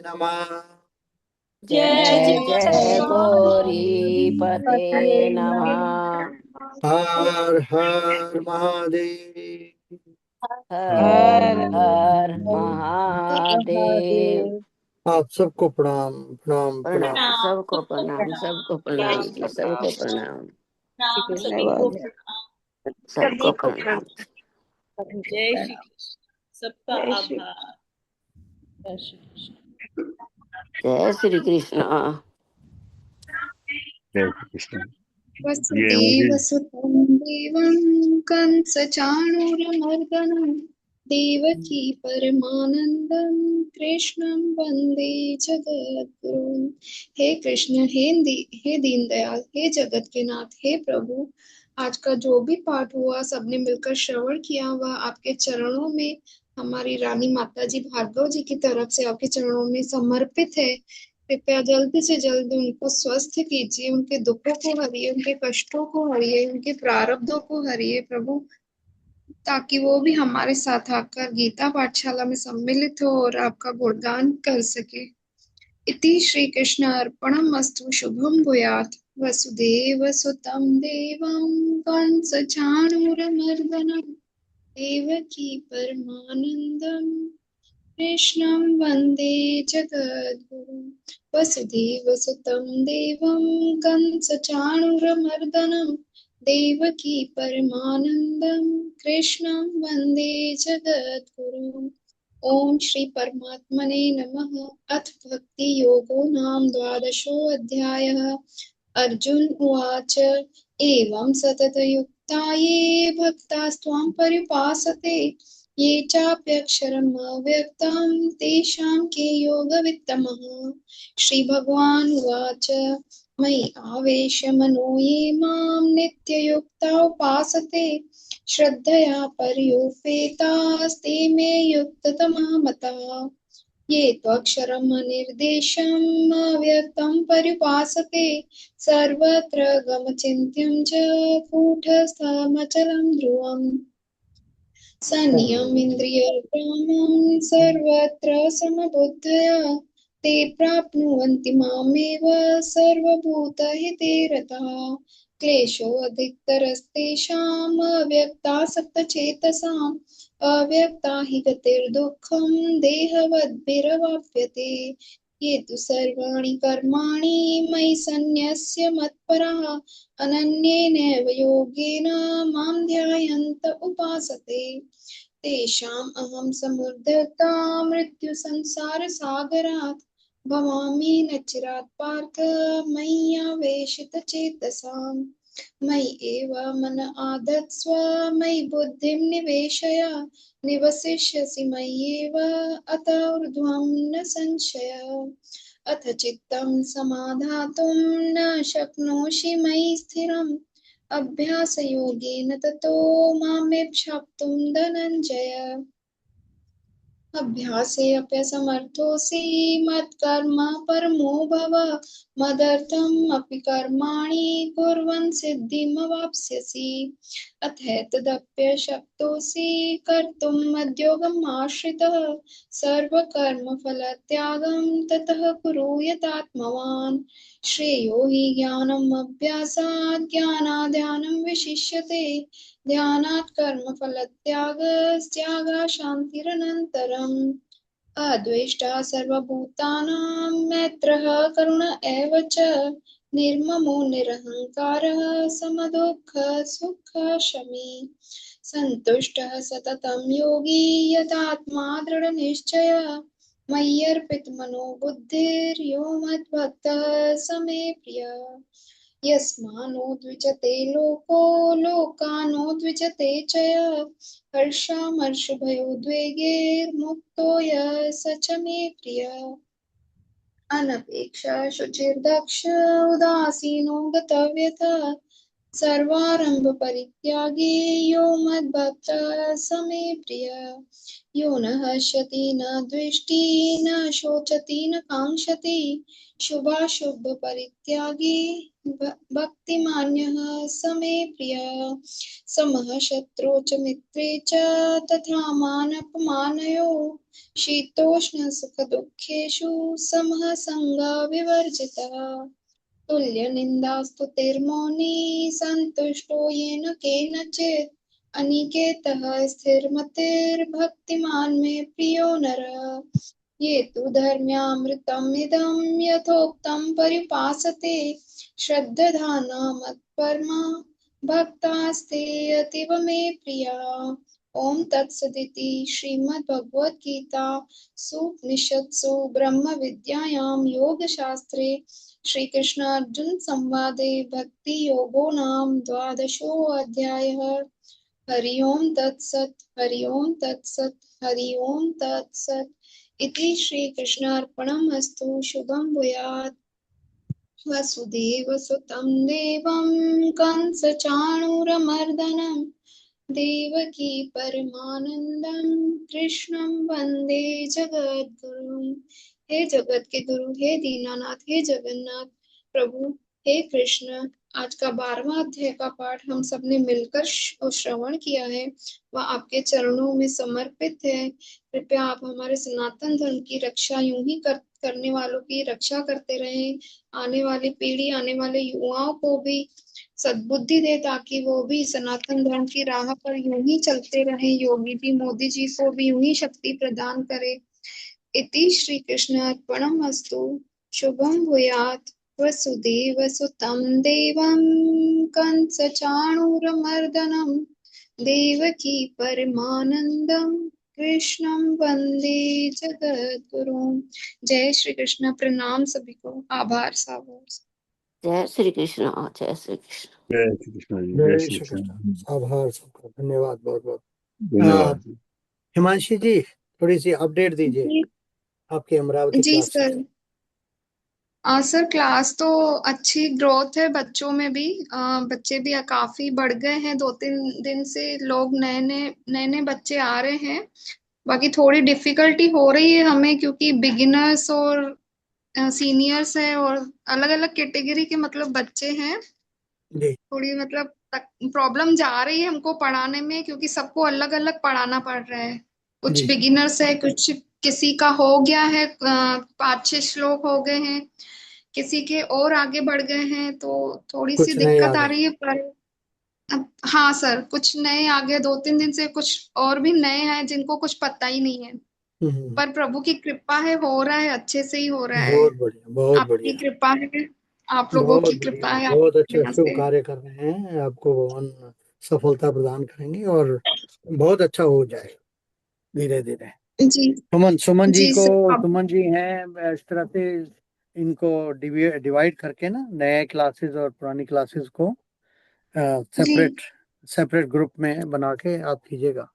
नमः। जय जय गौरी पते नमः। हर हर महादेव। हर हर महादेव। आप सबको प्रणाम प्रणाम प्रणाम। प्रणाम, सबको प्रणाम, सबको प्रणाम जी, सबको प्रणाम, धन्यवाद। सबको प्रणाम। जय श्री कृष्ण। सबका जय श्री आभार। जय श्री कृष्ण। जय श्री कृष्ण। जय श्री कृष्ण। ये मुझे वसुदेवसुतं देवं कंसचाणूरमर्दनं देवकी परमानंदं कृष्णं वंदे जगद्गुरुं। हे कृष्ण, हे दीनदयाल, हे जगत के नाथ, हे प्रभु, आज का जो भी पाठ हुआ सबने मिलकर श्रवण किया हुआ आपके चरणों में हमारी रानी माता जी भार्गव जी की तरफ से आपके चरणों में समर्पित है। कृपया जल्द से जल्द उनको स्वस्थ कीजिए, उनके दुखों को हरिए, उनके कष्टों को हरिए, उनके प्रारब्धों को हरिए प्रभु, ताकि वो भी हमारे साथ आकर गीता पाठशाला में सम्मिलित हो और आपका गुणगान कर सके। इति श्री कृष्ण अर्पणमस्तु। शुभम भूयात्। वसुदेव सुतं देवं कंसचाणूरमर्दनं देवकी परमानन्दं कृष्णं वन्दे जगद्गुरुं। वसुदेवसुतं देवं कंसचाणूरमर्दनं देवकी परमानन्दं कृष्णं वन्दे जगद्गुरुम्। ओम श्री परमात्मने नमः। अथ भक्ति योगो नाम द्वादशोऽध्यायः। अर्जुन उवाच एवं सततयुक्ता ये भक्तास्त्वां पर्युपासते ये चाप्यक्षरम् अव्यक्तं तेषां के योगवित्तमः। श्री भगवान उवाच मयि आवेश्य मनो ये मां नित्ययुक्ता उपासते श्रद्धया पर्युपेतास्ते मे युक्ततमा मतः। ये त्वक्षरम् अनिर्देशम् अव्यक्तं पर्युपासते सर्वत्र गमचिन्त्यं च कूटस्थमचलं ध्रुवम्। संयमिन्द्रियग्रामं सर्वत्र समबुद्धया ते प्राप्नुवन्ति मामेव सर्वभूतहिते रताः। क्लेशोऽधिकतरस्तेषाम् अव्यक्तासक्तचेतसाम् अव्यक्ता हि गतिर्दुःखं देहवद्भिरवाप्यते। ये तु सर्वाणि कर्माणि मयि सन्न्यस्य मत्पराः अनन्येनैव योगेन मां ध्यायन्त उपासते तेषाम् अहं समुद्धृता मृत्युसंसारसागरात् भवामि न चिरात् पार्थ मय्यावेशितचेतसाम् मयि एव मन आधत्स्व मयि बुद्धिं निवेशय निवसिष्यसि मय्येव अत ऊर्ध्वं न संशय अथ चित्तं समाधातुं न शक्नोषि मयि स्थिरम् अभ्यासयोगेन ततो मामेप्सितुं धनञ्जय अभ्यासेऽप्यसमर्थोऽसि मत्कर्म परमो भव मदर्थम् अपि कर्माणि कुर्वन् सिद्धिमवाप्स्यसि अथैतदप्यशक्तोऽसि कर्तुम् मद्योगम् आश्रितः सर्वकर्मफलत्यागं ततः कुरु यतात्मवान् श्रेयो हि ज्ञानम् अभ्यासात् ज्ञानाद् विशिष्यते ध्यानात् कर्मफलत्यागस्त्यागात् शान्तिरनन्तरम् अद्वेष्टा सर्वभूतानां मैत्रः करुण एव च निर्ममो निरहङ्कारः समदुःखसुखशमी सन्तुष्टः सततं योगी यतात्मा दृढनिश्चयः मय्यर्पितमनो बुद्धिर्यो मद्भक्तः स मे प्रियः यस्मानो द्विजते लोको लोकानो द्विजते च यः हर्षामर्षभयोद्वेगैर्मुक्तो यः स च मे प्रियः अनपेक्षः शुचिर्दक्ष उदासीनो गतव्यथः सर्वारंभ परित्यागी यो मद्भक्तः स मे प्रियः यो न हर्षति न द्वेष्टि न शोचति न काङ्क्षति शुभाशुभ परित्यागी भक्तिमान्यः स मे प्रियः समः शत्रौ च मित्रे च तथा मानपमानयोः शीतोष्ण सुख दुःखेषु समः संगः विवर्जितः तुल्यनिन्दास्तुतिर्मौनी सन्तुष्टो येन केनचित् अनिकेतः स्थिरमतिर्भक्तिमान् मे प्रियो नरः ये तु धर्म्यामृतमिदं यथोक्तं पर्युपासते श्रद्धाना मत्परमा भक्तास्ते अतीव मे प्रिया ओम तत्सदिति श्रीमद्भगवद्गीता उपनिषत्सु ब्रह्म विद्यायां योगशास्त्रे श्री कृष्ण अर्जुन संवादे भक्ति योगो नाम द्वादशोऽध्यायः हरि ओम तत्सत् हरि ओम तत्सत् हरि ओम तत्सत् इति श्री कृष्णार्पणमस्तु शुभं भूयात् वसुदेवसुतं देवं कंसचाणूरमर्दनं देवकी परमानंदं कृष्णं वंदे जगद्गुरुं हे जगत के गुरु हे दीनानाथ हे जगन्नाथ प्रभु हे कृष्ण आज का 12वां अध्याय का पाठ हम सबने मिलकर श्रवण किया है वह आपके चरणों में समर्पित है कृपया आप हमारे सनातन धर्म की रक्षा यूं ही करने वालों की रक्षा करते रहें आने वाली पीढ़ी आने वाले युवाओं को भी सद्बुद्धि दे ताकि वो भी सनातन धर्म की राह पर यूं ही चलते रहे योगी जी मोदी जी को भी यूं ही शक्ति प्रदान करे इति श्री कृष्ण अर्पणमस्तु शुभं भूयात् वसुदेवसुतं देवं कंसचाणूरमर्दनं देवकी परमानंदं कृष्णं वंदे जगद्गुरुं जय श्री कृष्ण प्रणाम सभी को आभार सागर जय श्री कृष्ण जय श्री कृष्ण जय श्री कृष्ण जी जय श्री कृष्ण आभार सबका धन्यवाद बहुत बहुत धन्यवाद हिमांशी जी थोड़ी सी अपडेट दीजिए आपकी अमरावती जी क्लास सर सर क्लास तो अच्छी ग्रोथ है बच्चों में भी बच्चे भी काफी बढ़ गए हैं 2-3 दिन से लोग नए बच्चे आ रहे हैं बाकी थोड़ी डिफिकल्टी हो रही है हमें क्योंकि बिगिनर्स और सीनियर्स है और अलग अलग कैटेगरी के मतलब बच्चे हैं थोड़ी मतलब प्रॉब्लम जा रही है हमको पढ़ाने में क्योंकि सबको अलग अलग पढ़ाना पड़ रहा है कुछ बिगिनर्स है कुछ किसी का हो गया है 5-6 श्लोक हो गए हैं किसी के और आगे बढ़ गए हैं तो थोड़ी सी दिक्कत आ रही है पर हाँ सर कुछ नए आ गए 2-3 दिन से कुछ और भी नए हैं जिनको कुछ पता ही नहीं है पर प्रभु की कृपा है, हो रहा है, अच्छे से ही हो रहा है। बहुत बढ़िया, बहुत आपकी बढ़िया, कृपा है, आप लोगों बहुत की कृपा बढ़िया, है, बहुत आपकी अच्छे दया शुभ से। कार्य कर रहे हैं। आपको भगवान सफलता प्रदान करेंगे और बहुत अच्छा हो जाए धीरे धीरे। जी सुमन जी जी को, सर। आप सुमन जी हैं इस तरह से इनको डिवाइड करके ना, नए क्लासेस और पुरानी क्लासेस को जी सेपरेट सेपरेट ग्रुप में बना के आप कीजिएगा।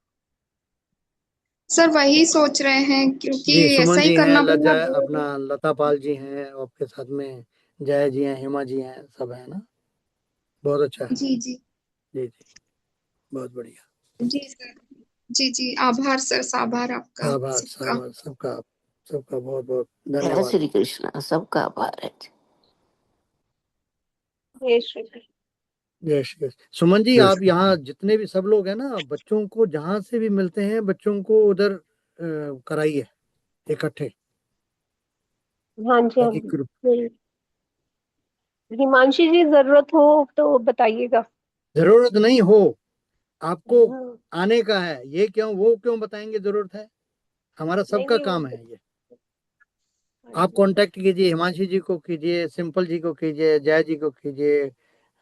सर वही सोच रहे हैं, क्योंकि जी, ऐसा सुमन ही जी हैं, करना पड़ेगा। अपना लता पाल जी हैं, आपके साथ में जय जी हैं, हेमा जी हैं, सब है ना। बहुत अच्छा है। जी जी जी जी, बहुत बढ़िया। जी सर। जी जी, आभार सर, आभार आपका आभार सबका। आभार सबका, सबका बहुत बहुत जय धन्यवाद। श्री कृष्ण, सबका आभार है। जय श्री कृष्ण। जय श्री कृष्ण। सुमन जी, जय आप श्री यहाँ कृष्ण। जितने भी सब लोग हैं ना, बच्चों को जहाँ से भी मिलते हैं, बच्चों को उधर कराइए इकट्ठे, हाँ जी, हाँ एक जी, ग्रुप। जरूर। हिमांशी जी, जरूरत हो तो बताइएगा। जरूरत नहीं हो, आपको हाँ, आने का है, ये क्यों वो क्यों बताएंगे जरूरत है? हमारा नहीं सबका नहीं, वो काम तो है ये। हाँ आप जी। कांटेक्ट कीजिए, हिमांशी जी को कीजिए, सिंपल जी को कीजिए, जय जी को कीजिए,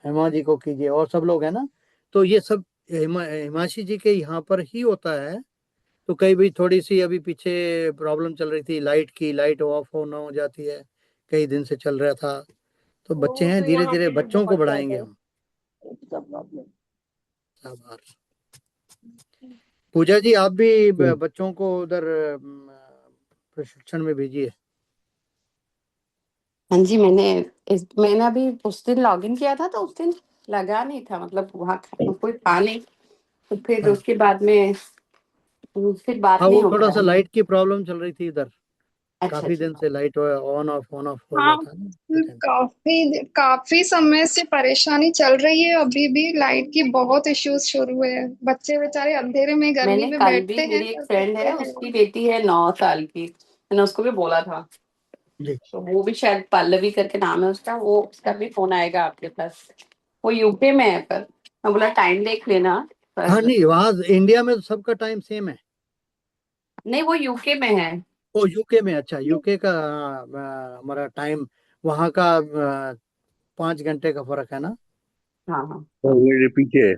हेमा जी को कीजिए, और सब लोग हैं ना। तो ये सब हिमांशी जी के यहाँ पर ही होता है। तो कई भी थोड़ी सी अभी पीछे प्रॉब्लम चल रही थी, लाइट ऑफ होना हो जाती है, कई दिन से चल रहा था। तो बच्चे वो हैं, तो धीरे यहाँ धीरे पे भी बच्चों को बहुत ज्यादा बढ़ाएंगे है, हम। इसका प्रॉब्लम। आभार। पूजा जी, आप भी तो बच्चों को उधर प्रशिक्षण में भेजिए। हाँ जी, मैंने अभी उस दिन लॉगिन किया था, तो उस दिन लगा नहीं था, मतलब वहाँ कोई था नहीं, तो फिर हाँ उसके बाद में फिर बात हाँ, नहीं वो हो थोड़ा सा पाया। लाइट की प्रॉब्लम चल रही थी इधर, अच्छा काफी दिन अच्छा। से लाइट ऑन ऑफ हो हाँ, गया था ना इस टाइम। काफी काफी समय से परेशानी चल रही है, अभी भी लाइट की बहुत इश्यूज शुरू हुए हैं। बच्चे बेचारे अंधेरे में गर्मी मैंने में कल भी, बैठते हैं, मेरी एक पर फ्रेंड देखते है, हैं। उसकी बेटी है 9 साल की, मैंने उसको भी बोला था, जी तो वो भी शायद पल्लवी करके नाम है उसका, वो उसका भी फोन आएगा आपके पास। वो यूके में है, पर मैं बोला टाइम देख लेना। हाँ, पर नहीं वहाँ इंडिया में तो सबका टाइम सेम है। नहीं, वो यूके में है। ओ, यूके में, अच्छा, यूके का हमारा टाइम, वहाँ का 5 घंटे का फर्क है ना। हाँ हाँ। मेरे पीछे है।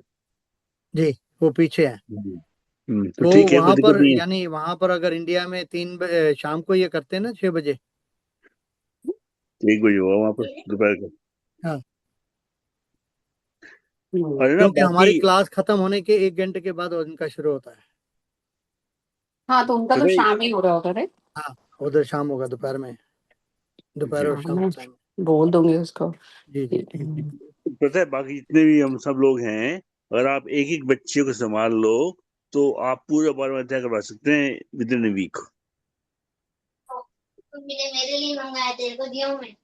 जी, वो पीछे है। तो तो ठीक है, कोई वहां दिक्कत पर, नहीं है। यानी वहां पर अगर इंडिया में 3 शाम को ये करते हैं ना, 6 बजे। 1 बजे हुआ वहां पर दोपहर का। हाँ, अरे ना क्योंकि बाकी हमारी क्लास खत्म होने के 1 घंटे के बाद उनका शुरू होता है। हाँ, तो उनका तो पता है। शाम ही हो रहा होगा, राइट। हाँ, उधर शाम होगा, दोपहर में, दोपहर जी और हाँ, शाम मैं का टाइम। बोल दूंगी उसको। जी जी जी। पता है बाकी जितने भी हम सब लोग हैं, अगर आप एक एक बच्चे को संभाल लो तो आप पूरा बारहवां अध्याय करवा सकते हैं विद इन ए वीक। मेरे लिए मंगाया, तेरे को दिया हूं मैं।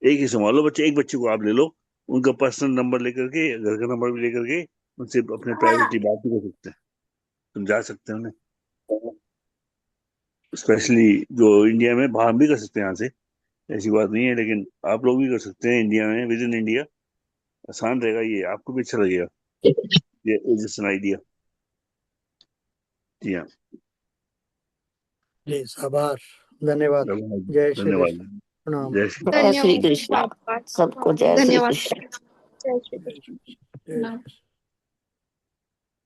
एक ही संभाल लो बच्चे, एक बच्चे को आप ले लो, उनका पर्सनल नंबर लेकर के, घर का नंबर भी लेकर के उनसे अपने प्राइवेटली बात भी कर सकते हैं, समझा सकते हैं उन्हें। स्पेशली जो इंडिया में, बाहर भी कर सकते हैं यहाँ से, ऐसी बात नहीं है, लेकिन आप लोग भी कर सकते हैं इंडिया में, विद इन इंडिया। आसान रहेगा, ये आपको भी अच्छा लगेगा, ये जस्ट एन आइडिया। जी हाँ। जी, आभार, धन्यवाद। जय श्री धन्यवाद। कृष्ण, प्रणाम। जय श्री जय श्री धन्यवाद, कृष्ण, धन्यवाद, सबको जय श्री धन्यवाद। कृष्ण। जय श्री जय श्री कृष्ण। कृष्ण, जय श्री कृष्ण।